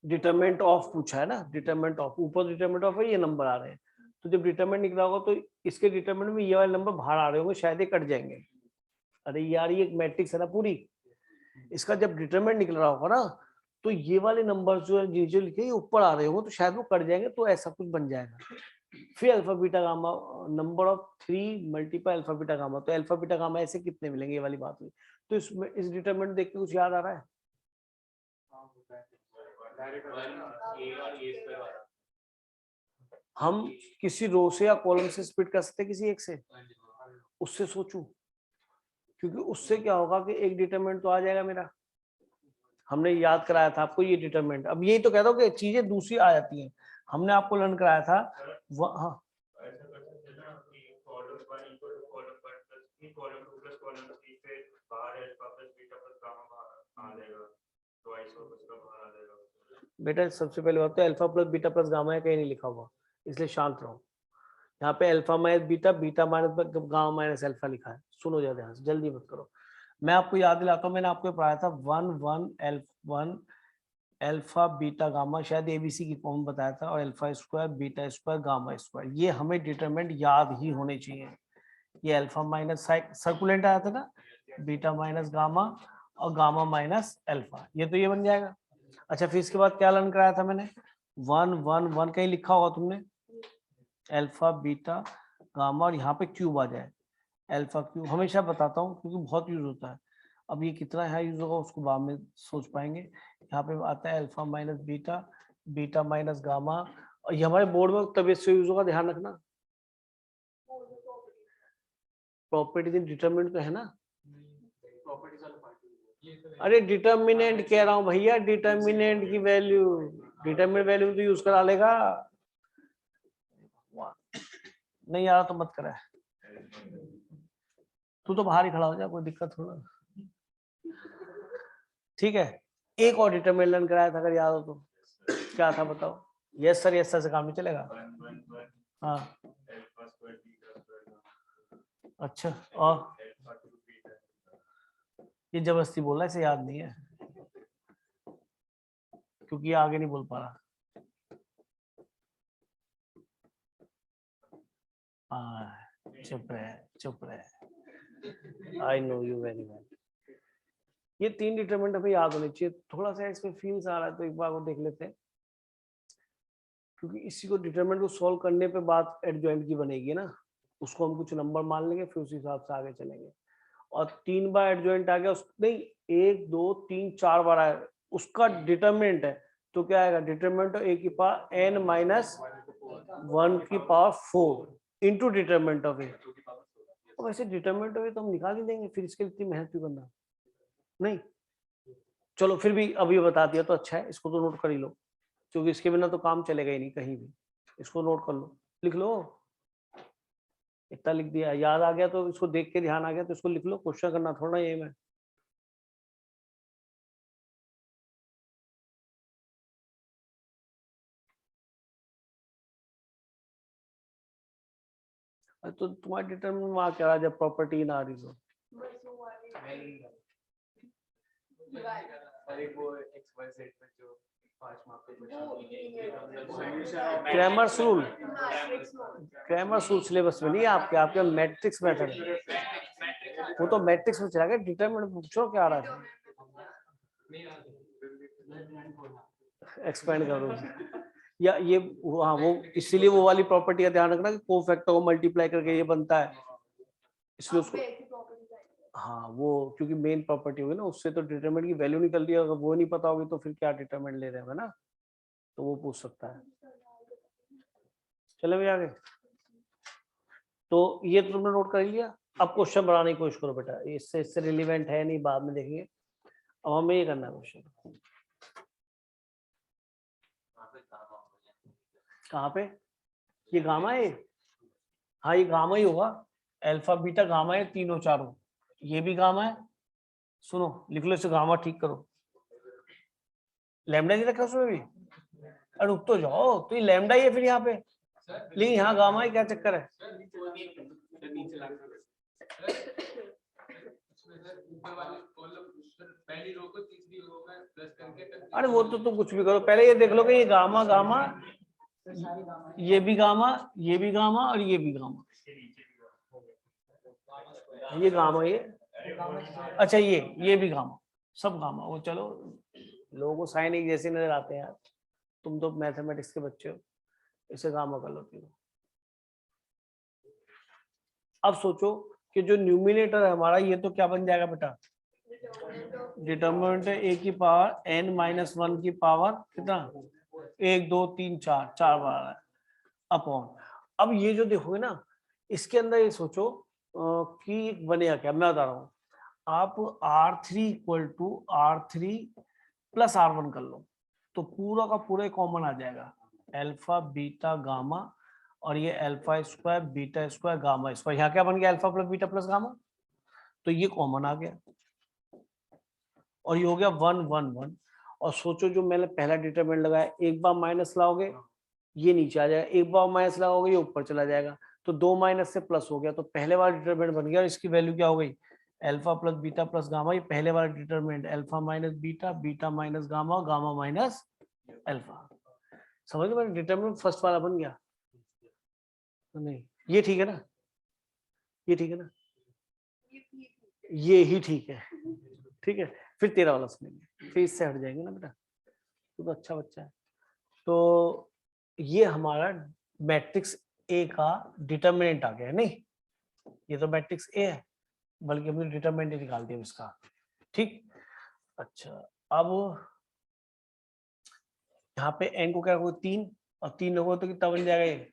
डिटरमिनेंट ऑफ पूछा है ना, डिटरमिनेंट ऑफ, ऊपर डिटरमिनेंट ऑफ है, ये नंबर आ रहे हैं, तो जब डिटरमिनेंट निकला होगा तो इसके डिटरमिनेंट में ये वाले नंबर बाहर आ रहे होंगे, शायद ये कट जाएंगे। अरे यार ये एक मैट्रिक्स है ना पूरी, इसका जब डिटरमिनेंट निकल रहा होगा ना, तो ये वाले नंबर जो है जो लिखे ऊपर आ रहे होंगे, तो शायद वो कट जाएंगे, तो ऐसा कुछ बन जाएगा। फिर alpha beta gamma number of 3 multiply alpha beta gamma, तो अल्फा बीटा गामा ऐसे कितने मिलेंगे, ये वाली बात हुई। तो इसमें इस डिटरमिनेंट देख के कुछ याद आ रहा है? हम किसी रो से या कॉलम से स्प्लिट कर सकते हैं, किसी एक से, उससे सोचूं, क्योंकि उससे क्या होगा कि एक डिटरमिनेंट तो आ जाएगा मेरा, हमने याद कराया था आपको ये डिटरमिनेंट। अब यही तो कहता हूँ कि चीजें दूसरी आ जाती हैं, हमने आपको लर्न कराया था हाँ बेटा, सबसे पहले बात तो alpha plus beta plus gamma है, कहीं नहीं लिखा हुआ, इसलिए शांत रहो। यहाँ पे alpha minus beta, beta minus gamma minus alpha लिखा है, सुनो जरा ध्यान से, जल्दी मत करो। मैं आपको याद दिलाता हूँ, मैंने आपको पढ़ाया था 1 अल्फा बीटा गामा, शायद एबीसी की फॉर्म बताया था, और alpha square beta square gamma square, ये हमें डिटरमिनेंट याद ही होने चाहिए। ये अल्फा माइनस सर्कुलेंट आया था ना, बीटा माइनस गामा और गामा माइनस अल्फा, ये तो ये बन जाएगा। अच्छा फिर इसके बाद क्या लर्न कराया था मैंने, 1 कहीं लिखा होगा तुमने, अल्फा बीटा गामा और यहाँ पे क्यूब आ जाए, अल्फा क्यूब, हमेशा बताता हूँ क्योंकि बहुत यूज होता है। अब ये कितना है यूज होगा उसको बाद में सोच पाएंगे। यहाँ पे आता है alpha minus beta, beta minus gamma, और ये हमारे बोर्ड में तबियत से यूज होगा, ध्यान रखना। प्रॉपर्टीज इन डिटरमिनेंट तो है ना, अरे डिटरमिनेंट कह रहा हूँ भैया, डिटरमिनेंट की वैल्यू, डिटरमिनेंट वैल्यू तो यूज करा लेगा, नहीं आ रहा तो मत करा, तू तो बाहर ही खड़ा हो जा, कोई दिक्कत थोड़ा, ठीक है। एक और डिटरमिनेंट लर्न कराया था, अगर याद हो तो, क्या था बताओ? यस सर से काम नहीं चलेगा। हाँ अच्छा, और ये जबरदस्ती बोल रहा है, इसे याद नहीं है क्योंकि ये आगे नहीं बोल पा रहा। चुप रहे, I know you very well. ये 3 डिटरमिनेंट हमें याद होने चाहिए, थोड़ा सा इसमें फील्स आ रहा है तो एक बार वो देख लेते हैं, क्योंकि इसी को डिटरमिनेंट को सॉल्व करने पे बात एडजॉइंट की बनेगी ना, उसको हम कुछ नंबर मान लेंगे, फिर उस हिसाब से आगे चलेंगे। और 3 बार एडजॉइंट आ गया, उस नहीं 1 2 3 4 बार आया, उसका डिटरमिनेंट है, तो क्या आएगा, डिटरमिनेंट ए की पावर n माइनस 1 की पावर 4 इंटू डिटरमिनेंट ऑफ ए। वैसे डिटरमिनेंट ऑफ ए तो हम निकाल ही देंगे, फिर इसके लिए इतनी मेहनत क्यों करना, नहीं चलो फिर भी अभी बता दिया तो अच्छा है, इसको तो नोट कर ही लो, क्योंकि इसके बिना तो काम चलेगा ही नहीं कहीं भी। इसको नोट कर लो, लिख लो, इतना लिख दिया, याद आ गया तो इसको देख के ध्यान आ गया तो इसको लिख लो, क्वेश्चन करना थोड़ा ये मैं। तो तुम्हारा डिटरमिनेंट वहां क्या रहा जब प्रॉपर्टी ना आ रही तो, Cramer's rule, Cramer's rule syllabus में नहीं है आपके, आपके मैट्रिक्स मेथड है, वो तो मैट्रिक्स में चला गया। डिटरमिनेंट पूछो क्या आ रहा है, एक्सपेंड करो या ये, हाँ वो इसीलिए वो वाली प्रॉपर्टी का ध्यान रखना कि कोफैक्टर को मल्टीप्लाई करके ये बनता है, इसलिए उसको, हाँ वो क्योंकि मेन प्रॉपर्टी होगी ना, उससे तो डिटरमिनेंट की वैल्यू निकल रही है, अगर वो नहीं पता होगी तो फिर क्या डिटरमिनेंट ले रहे हैं ना, तो वो पूछ सकता है। चले भैया आगे, तो ये तो तुमने नोट कर लिया। अब क्वेश्चन बनाने की कोशिश करो बेटा, इससे रिलेवेंट है नहीं, बाद में देखेंगे, अब हमें ये करना है क्वेश्चन। कहाँ पे, ये गामा है, हाँ ये गामा ही होगा, अल्फा बीटा गामा है, तीनों चारों, ये भी गामा है। सुनो लिख लो इसे, गामा ठीक करो, लैम्डा नहीं रखा उसमें भी, अरे रुक तो जाओ, तो ये लैम्डा ही है फिर यहाँ पे, लेकिन यहाँ गामा है, क्या चक्कर है? अरे वो तो तुम कुछ भी करो, पहले ये देख लो कि ये गामा गामा, ये भी गामा, ये भी गामा और ये भी गामा, ये गामा, ये अच्छा ये भी गामा, सब गामा। वो चलो लोगों को साइन एक जैसे नजर आते हैं यार, तुम तो मैथमेटिक्स के बच्चे हो, इसे गामा कर लो तीनों। अब सोचो कि जो न्यूमिनेटर है हमारा, ये तो क्या बन जाएगा बेटा, डिटर्मिनेंट ए की पावर n-1 की पावर कितना, 1 2 3 4, 4 बार है अपॉन। अब ये जो देखोगे ना, इसके अंदर ये सोचो कि बनेगा क्या, मैं बता रहा हूँ, आप R3 equal to R3 plus R1 कर लो, तो पूरा का पूरा कॉमन आ जाएगा, अल्फा बीटा गामा, और ये alpha square beta square gamma square, यहाँ क्या बन गया, alpha plus beta plus gamma, तो ये कॉमन आ गया, और ये हो गया 1 1 1। और सोचो जो मैंने पहला डिटरमिनेंट लगाया, एक बार माइनस लाओगे ये नीचे आ जाएगा, एक बार माइनस लगाओगे ये ऊपर चला जाएगा, तो 2 माइनस से प्लस हो गया, तो पहले वाला डिटरमिनेंट बन गया, और इसकी वैल्यू क्या हो गई, alpha plus beta plus gamma, ये पहले वाला determinant alpha minus beta, beta minus gamma, gamma minus alpha. समझ लो, डिटरमिनेंट फर्स्ट वाला बन गया, नहीं ये ठीक है ना, ये ठीक है ना, ये ही ठीक है, ठीक है, फिर तेरा वाला सुनेंगे, फिर इससे हट जाएंगे ना बेटा, तो अच्छा बच्चा है। तो ये हमारा मैट्रिक्स ए का डिटरमिनेंट आ गया है, नहीं ये तो मैट्रिक्स ए है, बल्कि हमने डिटरमिनेंट निकाल दिया इसका, ठीक। अच्छा अब यहाँ पे एन को क्या, 3 और 3 लोगों तो कितना बन जाएगा ये,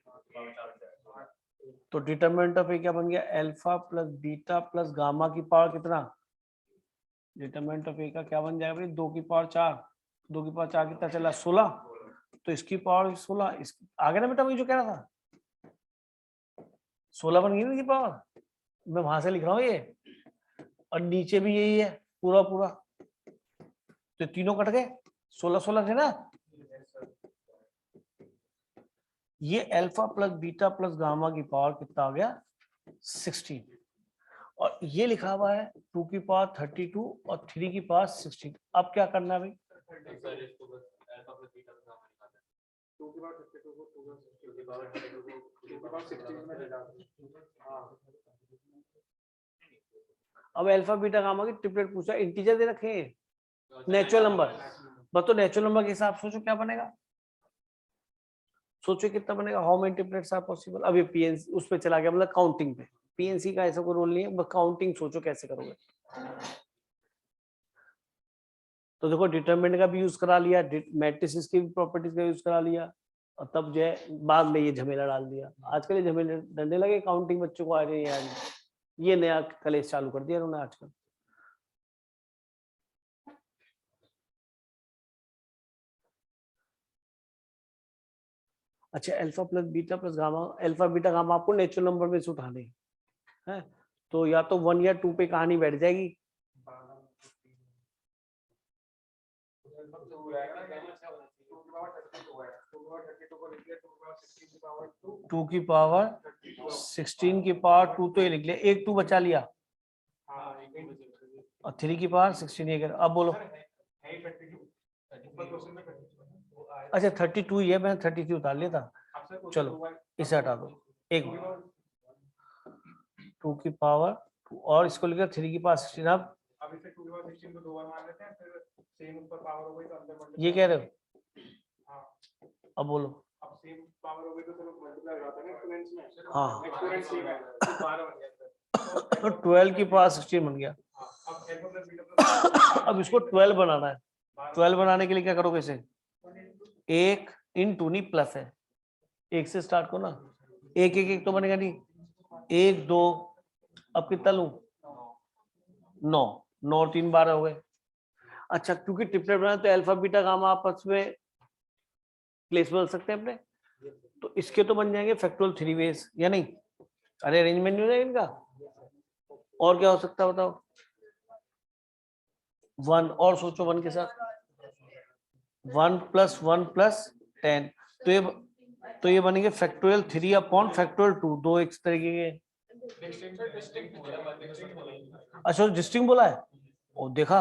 तो डिटरमिनेंट ऑफ ए क्या बन गया, alpha plus beta plus gamma की पावर कितना, डिटरमिनेंट ऑफ ए का क्या बन जाएगा भाई, 2 की पावर 4, 2 की पावर 4 कितना चला, 16, तो इसकी पावर 16, इस आगे ना बेटा, वही जो कह रहा था, 16 बन गई ना की पावर, मैं वहां से लिख रहा हूँ ये, और नीचे भी यही है पूरा पूरा, तो तीनों कट गए, 16 16 थे ना, ये alpha plus beta plus gamma की पावर कितना आ गया, 16, और ये लिखा हुआ है 2 की पावर 32 और 3 की पावर 16। अब क्या करना है भाई, अब अल्फा बीटा गामा की ट्रिपलेट पूछा, इंटीजर दे रखे हैं, नेचुरल नंबर, बस तो नेचुरल नंबर के हिसाब सोचो क्या बनेगा, सोचो कितना बनेगा, how many triplets are possible. अब ये पीएनसी उस पे चला गया, मतलब काउंटिंग पे, पीएनसी का ऐसा कोई रोल नहीं है, बस काउंटिंग सोचो कैसे करोगे। तो देखो डिटरमिनेंट का भी यूज करा लिया, मैट्रिसेस की प्रॉपर्टीज का यूज करा लिया, और तब जो है बाद में ये झमेला डाल दिया। आजकल ये झमेले डरने लगे, काउंटिंग बच्चों को आ रही है यार, ये नया कलेश चालू कर दिया उन्होंने आजकल। अच्छा alpha plus beta plus gamma, alpha beta gamma आपको नेचुरल नंबर में से उठाने हैं, तो या तो 1 या 2 पे कहानी बैठ जाएगी, 2 की पावर 16 की पावर 2, तो ये लिख लिया, एक 2 बचा लिया, और 3 की पावर 16 ये अब बोलो। अच्छा 32 ही है, मैंने 33 उतार लिया था। चलो इसे हटा दो। एक 2 की पावर 2 और इसको लिखा 3 की पावर 16। अब इसे 2 की पावर 16 को 2 बार मान लेते हैं, फिर सेम ऊपर पावर हो गई तो अंदर मल्टीप्लाई। ये कह रहे हो? हाँ। अब बोलो। अब सेम पावर हो गई तो चलो मल्टीप्लाई हो जाता है ना एक्सपोनेंट्स में। हाँ एक्सपोनेंट सेम है तो 12 बन गया। तो 12 की पावर 16 बन गया। अब अल्फा प्लस बीटा प्लस अब इसको 12 बनाना है। 12 बनाने के लिए क्या करोगे? इसे 1 इंटू नहीं प्लस है, 1 से स्टार्ट करो ना। 1 1 1 तो बनेगा नहीं। 1 2 अब कितना लूं? 9 9 और 3 12 हो गए। अच्छा क्योंकि ट्रिपलेट बनाए तो अल्फा बीटा गामा आपस में प्लेस बदल सकते हैं अपने, तो इसके तो बन जाएंगे फैक्टोरियल 3 वेज या नहीं? अरे अरेंजमेंट नहीं हो जाएगा इनका। और क्या हो सकता है बताओ? 1 और सोचो 1 के साथ 1 प्लस 1 प्लस 10 तो ये बनेंगे फैक्टोरियल 3 अपॉन फैक्टोरियल 2। दो एक तरीके के। अच्छा डिस्टिंक्ट बोला है? ओ देखा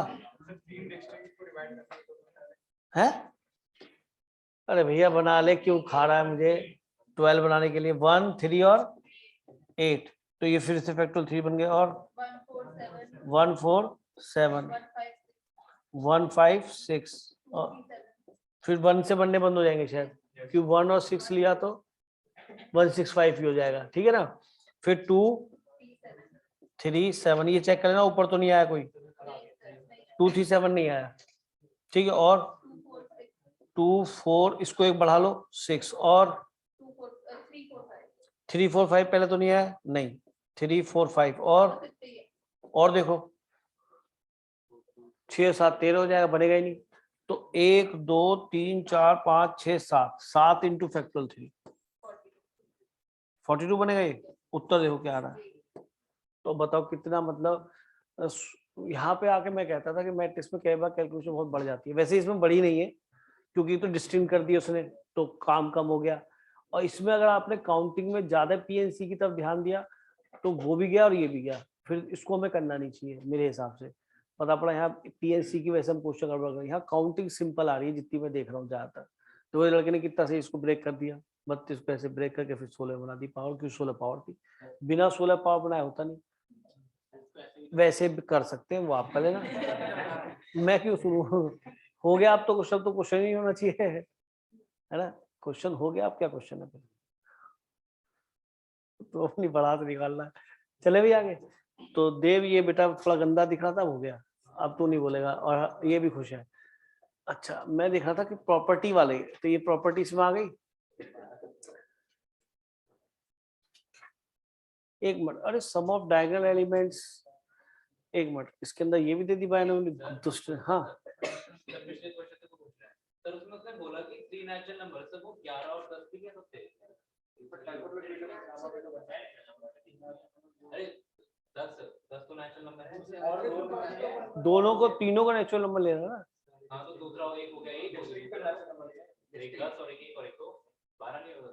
है? अरे भैया बना ले, क्यों खा रहा है मुझे? 12 बनाने के लिए 1 3 और 8 तो ये फिर से फैक्टोरियल 3 बन गए। और 1 4 7 1 5 6 और फिर 1 से बनने बंद हो जाएंगे शायद, क्योंकि 1 और 6 लिया तो 165 ही हो जाएगा। ठीक है ना? फिर 2 3 7 ये चेक कर लेना, ऊपर तो नहीं आया कोई। 2 3 7 नहीं आया। ठीक है। और 2 4 इसको एक बढ़ा लो 6 और 3 4 5 पहले तो नहीं आया। नहीं 3 4 5 और देखो 6 7 13 हो जाएगा, बनेगा ही नहीं। तो 1 2 3 4 5 6 7 7 इंटू फैक्टोरियल 3 42 बनेगा। ये उत्तर देखो क्या आ रहा है। तो बताओ कितना, मतलब यहाँ पे आके मैं कहता था कि मैथ टेस्ट में कई बार कैलकुलेशन बहुत बढ़ जाती है। वैसे इसमें बढ़ी नहीं है क्योंकि तो डिस्टिंक्ट कर दिया उसने तो काम कम हो गया। और इसमें अगर आपने काउंटिंग में ज्यादा पीएनसी की तरफ ध्यान दिया तो वो भी गया और ये भी गया। फिर इसको हमें करना नहीं चाहिए मेरे हिसाब से। पता पड़ा यहाँ पीएनसी की वजह से हम क्वेश्चन गड़बड़ कर। यहाँ काउंटिंग सिंपल आ रही है जितनी मैं देख रहा हूँ ज्यादातर। तो वो लड़के ने कितना सही इसको ब्रेक कर दिया, 32 को ऐसे ब्रेक करके फिर 16 बना दी पावर। क्यों 16 पावर थी, बिना 16 पावर बनाया होता नहीं। वैसे भी कर सकते हैं, वो आप कर लेना, मैं क्यों शुरू हो गया। आप तो क्वेश्चन ही होना चाहिए, है ना? क्वेश्चन हो गया, आप क्या क्वेश्चन है फिर? तो अपनी बढ़ात निकालना है। चले भी आगे। तो देव ये बेटा थोड़ा गंदा दिख रहा था, हो गया, अब तू नहीं बोलेगा और ये भी खुश है। अच्छा मैं देख रहा था कि प्रॉपर्टी वाले, तो ये प्रॉपर्टीज में आ गई। एक मिनट, अरे सम ऑफ डायगोनल एलिमेंट्स, एक मिनट इसके अंदर ये भी दे दी बायनोमियल दुष्ट। हाँ सर उसमें उसने बोला कि 3 नेचुरल नंबर से वो 11 और 10 भी क्या सकते हैं। अरे 10 तो नेचुरल नंबर है। दोनों को, तीनों का नेचुरल नंबर लेना ना। हाँ तो दूसरा एक हो गया, एक हो गया, एक 10 और एक और एक तो 12 नहीं होगा,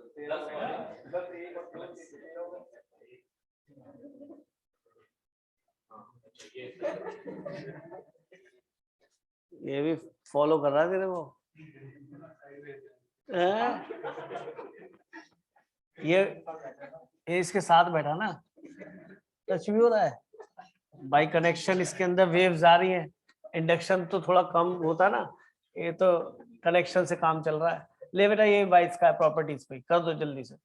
10 ये भी फॉलो कर रहा है तेरे को। ये इसके साथ बैठा ना, टच भी हो रहा है बाई कनेक्शन। इसके अंदर वेव्स आ रही हैं। इंडक्शन तो थोड़ा कम होता ना, ये तो कनेक्शन से काम चल रहा है। ले बेटा ये बाइस का प्रॉपर्टीज पे कर दो जल्दी से।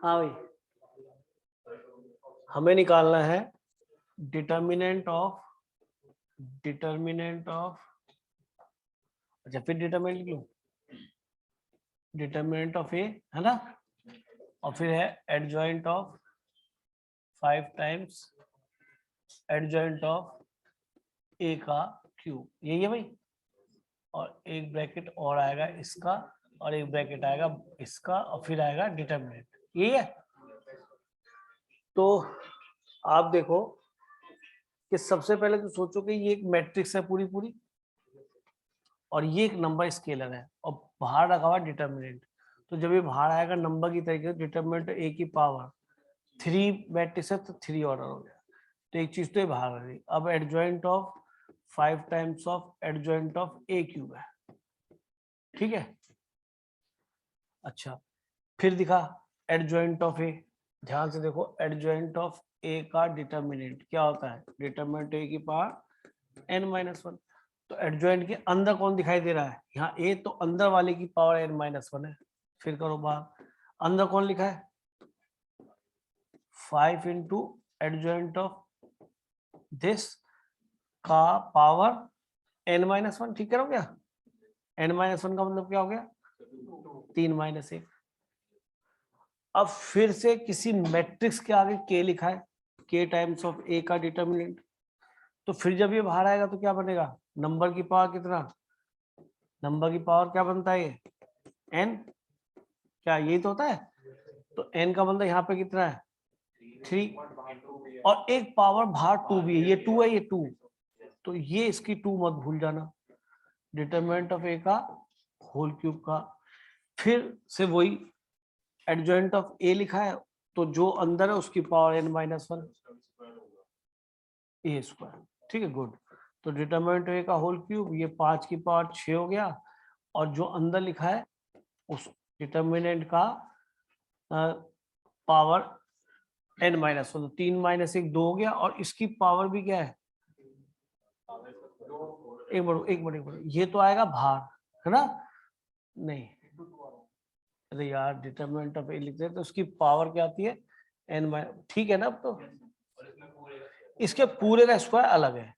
हाँ भाई, हमें निकालना है डिटर्मिनेंट ऑफ अच्छा फिर डिटर्मिनेंट क्यों, डिटर्मिनेंट ऑफ ए है ना, और फिर है adjoint of 5 times adjoint of A का क्यूब, यही है भाई, और एक ब्रैकेट और आएगा इसका और एक ब्रैकेट आएगा इसका और फिर आएगा डिटर्मिनेंट, यही है। तो आप देखो कि सबसे पहले तो सोचो कि ये एक मैट्रिक्स है पूरी पूरी और ये एक नंबर स्केलर है और बाहर रखा हुआ डिटर्मिनेंट, तो जब ये बाहर आएगा नंबर की तरीके से डिटर्मिनेंट ए की पावर 3 मैट्रिक्स है तो 3 ऑर्डर हो गया, तो एक चीज तो ये बाहर आ गई। अब adjoint of 5 times of adjoint of A cube है, ठीक है। अच्छा फिर दिखा एडजॉइंट ऑफ ए, ध्यान से देखो एडजॉइंट ऑफ ए का डिटर्मिनेंट क्या होता है, डिटर्मिनेंट ए की पावर n-1, तो एडजॉइंट के अंदर कौन दिखाई दे रहा है, यहाँ ए, तो अंदर वाले की पावर n-1 है। फिर करो बाहर, अंदर कौन लिखा है 5 इंटू एडजॉइंट ऑफ दिस का पावर n-1, ठीक करो क्या, n-1 का मतलब क्या हो गया 3 - 1। अब फिर से किसी मैट्रिक्स के आगे k लिखा है, k टाइम्स ऑफ a का डिटर्मिनेंट, तो फिर जब ये बाहर आएगा तो क्या बनेगा, नंबर की पावर कितना, नंबर की पावर क्या बनता है ये n, क्या यही तो होता है, तो n का मतलब यहाँ पे कितना है 3, और एक पावर बाहर 2 भी है, ये 2 है ये 2, तो ये इसकी 2 मत भूल जाना, डिटर्मिनेंट ऑफ a का होल क्यूब का। फिर से वही एडजॉइंट ऑफ a लिखा है, तो जो अंदर है उसकी पावर n-1 a स्क्वायर, ठीक है गुड। तो डिटर्मिनेंट ऑफ a का होल क्यूब, ये 5 की पावर 6 हो गया, और जो अंदर लिखा है उस डिटर्मिनेंट का पावर n-1, तो 3 - 1 2 हो गया, और इसकी पावर भी क्या है, एक मिनट, ये तो आएगा बाहर है ना, नहीं अरे यार डिटर्मिनेंट ऑफ ए लिखते हैं तो उसकी पावर क्या आती है n-, ठीक है ना। अब तो इसके पूरे का स्क्वायर अलग है,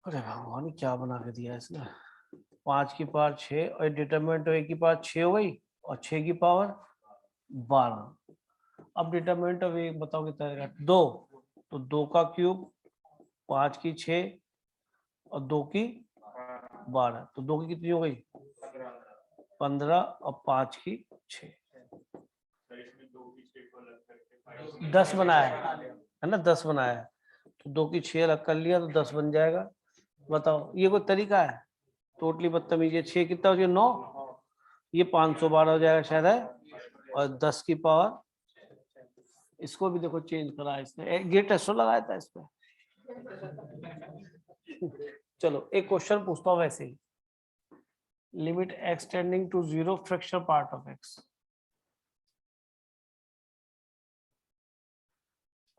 अरे भगवान क्या बना के दिया इसने, 5 की पावर 6 और डिटर्मिनेंट ऑफ ए की पावर 6 हो गई और 6 की पावर 12। अब डिटर्मिनेंट ऑफ ए बताओ कितना रहेगा 2, तो 2 का क्यूब 5 की 6 और 2 की 12, तो 2 की कितनी हो गई 15 और 5 की 6, 10 बनाया है ना, 10 बनाया है, तो 2 की 6 अलग कर लिया तो 10 बन जाएगा। बताओ ये कोई तरीका है, टोटली बदतमीज है। 6 कितना हो गया 9, ये 512 हो जाएगा शायद है, और 10 की पावर, इसको भी देखो चेंज करा है इसने, गेट टेस्ट लगाया था इस पे। चलो एक क्वेश्चन पूछता हूँ वैसे ही, limit x tending to 0 fractional part of x,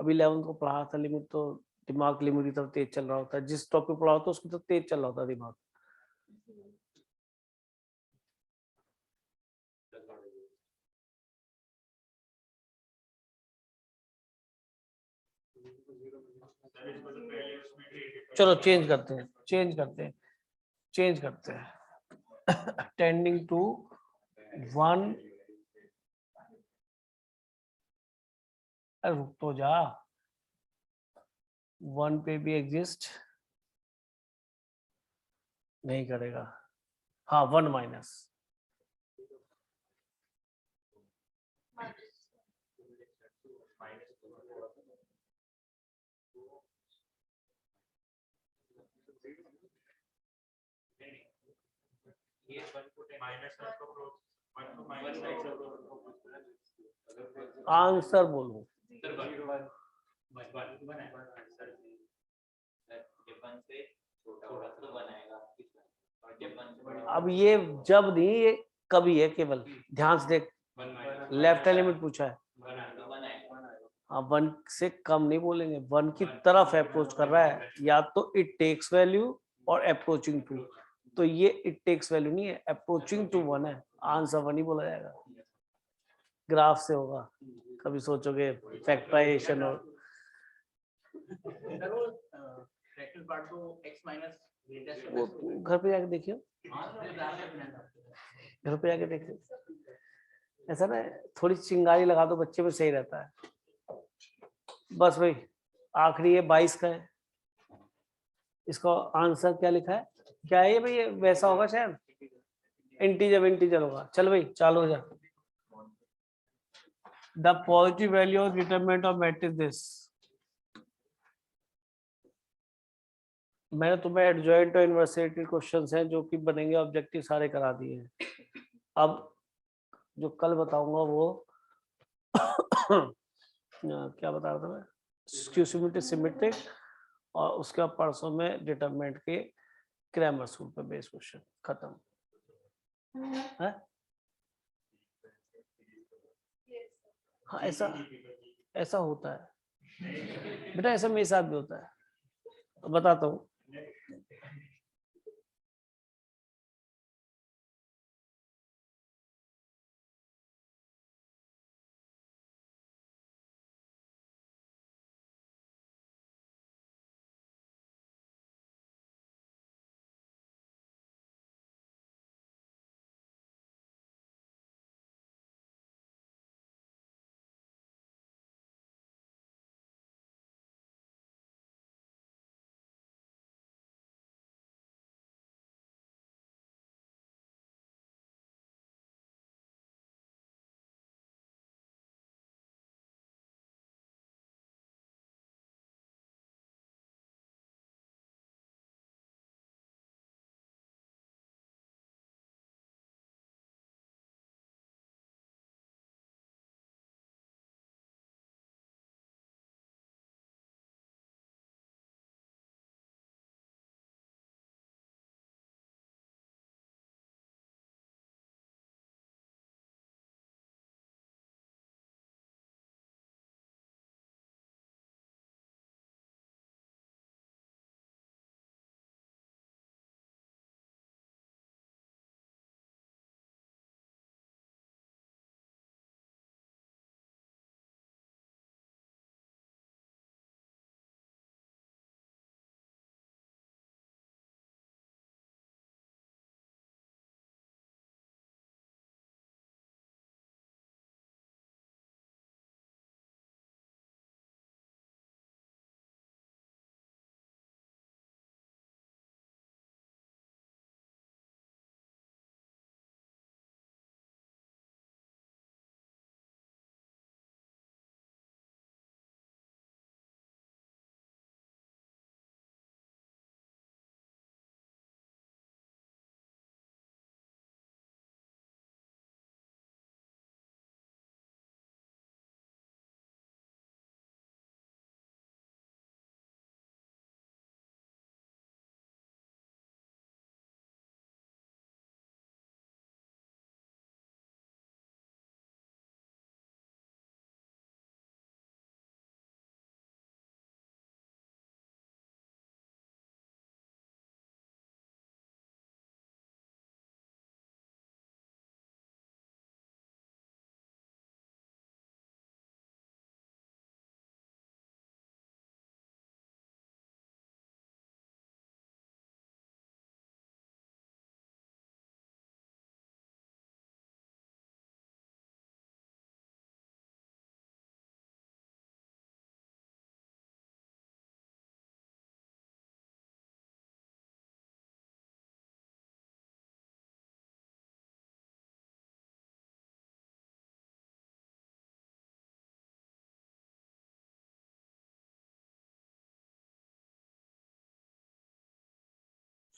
अभी 11th को पढ़ा था लिमिट, तो दिमाग लिमिट की तरफ तेज चल रहा होता है, जिस टॉपिक पढ़ा होता है उसकी तरफ तेज चल रहा होता है दिमाग। चलो चेंज करते हैं टेंडिंग टू 1, रुक तो जा, 1 पे भी एग्जिस्ट नहीं करेगा, हाँ 1 माइनस, आंसर बोलो। अब ये जब नहीं, ये कभी है केवल, ध्यान से देख, लेफ्ट लिमिट पूछा है, हाँ 1 से कम नहीं बोलेंगे, 1 की तरफ अप्रोच कर रहा है, या तो इट टेक्स वैल्यू और अप्रोचिंग टू, तो ये इट टेक्स वैल्यू नहीं है, अप्रोचिंग टू 1 है, आंसर 1 ही बोला जाएगा। ग्राफ से होगा, कभी सोचोगे फैक्टराइजेशन और फ्रैक्शनल पार्ट तो x माइनस डेल्टा वो घर पे जाके देखियो, घर पे जाके देखियो, ऐसा ना थोड़ी चिंगारी लगा दो बच्चे में, सही रहता है। बस भाई आखिरी ये 22 का है, इसका आंसर क्या लिखा है, क्या है ये भाई, ये वैसा होगा शायद, इंटीजर होगा। चल भाई चालू हो जा। The positive value of determinant of matrix this, मैंने तुम्हें एडजॉइंट और इनवर्सिटी क्वेश्चंस हैं जो कि बनेंगे ऑब्जेक्टिव, सारे करा दिए हैं। अब जो कल बताऊंगा वो क्या बता रहा था मैं, स्क्यू सिमेट्रिक, और उसके बाद परसों में डिटरमिनेंट के क्रैमर्स रूल पे बेस क्वेश्चन खत्म है। हाँ ऐसा होता है बेटा, ऐसा मेरे साथ भी होता है, तो बताता हूँ।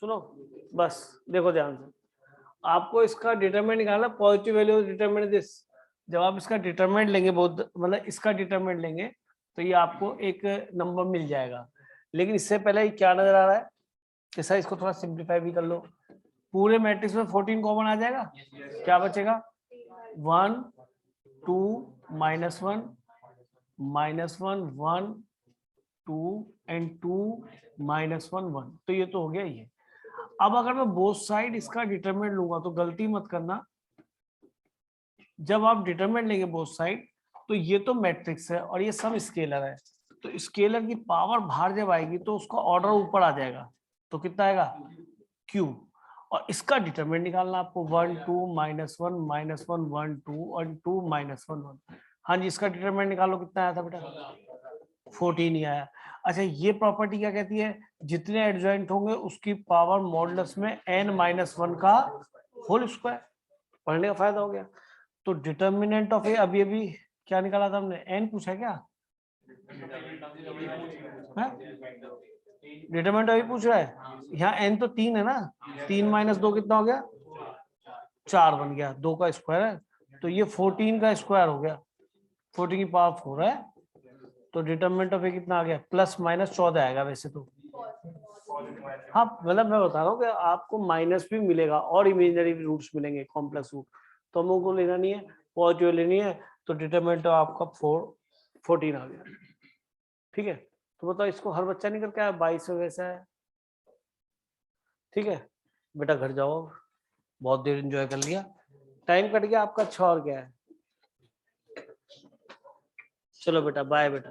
सुनो बस देखो ध्यान से, आपको इसका डिटरमिनेंट निकालना, पॉजिटिव वैल्यू डिटरमिनेंट दिस। जब आप इसका डिटरमिनेंट लेंगे, बहुत मतलब इसका डिटरमिनेंट लेंगे, तो ये आपको एक नंबर मिल जाएगा। लेकिन इससे पहले ये क्या नजर आ रहा है, कि सर इसको थोड़ा सिंप्लीफाई भी कर लो, पूरे मैट्रिक्स में 14 कॉमन आ जाएगा, क्या बचेगा 1 2 -1 -1 1 2 एंड 2 -1 1। तो ये तो हो गया ये। अब अगर मैं बोथ साइड इसका डिटरमिनेंट लूंगा तो गलती मत करना, जब आप डिटरमिनेंट लेंगे बोथ साइड तो ये तो मैट्रिक्स है और ये सम स्केलर है, तो स्केलर की पावर बाहर जब आएगी तो उसका ऑर्डर ऊपर आ जाएगा, तो कितना आएगा Q। और इसका डिटरमिनेंट निकालना आपको 1 2 -1 -1 1 2 और 2 -1 1। हाँ जी, इसका डिटरमिनेंट निकालो, कितना आया था बेटा 14 ही आया। अच्छा, ये प्रॉपर्टी क्या कहती है, जितने एडजॉइंट होंगे उसकी पावर मॉडुलस में n-1 का होल स्क्वायर। पढ़ने का फायदा हो गया। तो डिटर्मिनेंट ऑफ ए अभी क्या निकाला था हमने, n पूछा क्या, डिटरमिनेंट अभी पूछ रहा है। यहाँ n तो 3 है ना, 3 - 2 कितना हो गया 4 बन गया, 2 का स्क्वायर है, तो ये 14 का स्क्वायर हो गया, 14 की पावर 4 है। तो डिटरमिनेंट ऑफ ए कितना आ गया, +-14 आएगा वैसे तो। हाँ मतलब मैं बता रहा हूँ कि आपको माइनस भी मिलेगा और इमेजिनरी रूट्स मिलेंगे, कॉम्प्लेक्स रूट, तो हमको को लेना नहीं है, पॉजिटिव लेनी है। तो डिटरमिनेंट आपका 14 आ गया। ठीक है, तो बताओ इसको हर बच्चा नहीं करके आया, 22 में वैसा है। ठीक है बेटा, घर जाओ, बहुत देर एंजॉय कर लिया, टाइम कट गया आपका। अच्छा और क्या है, चलो बेटा बाय बेटा।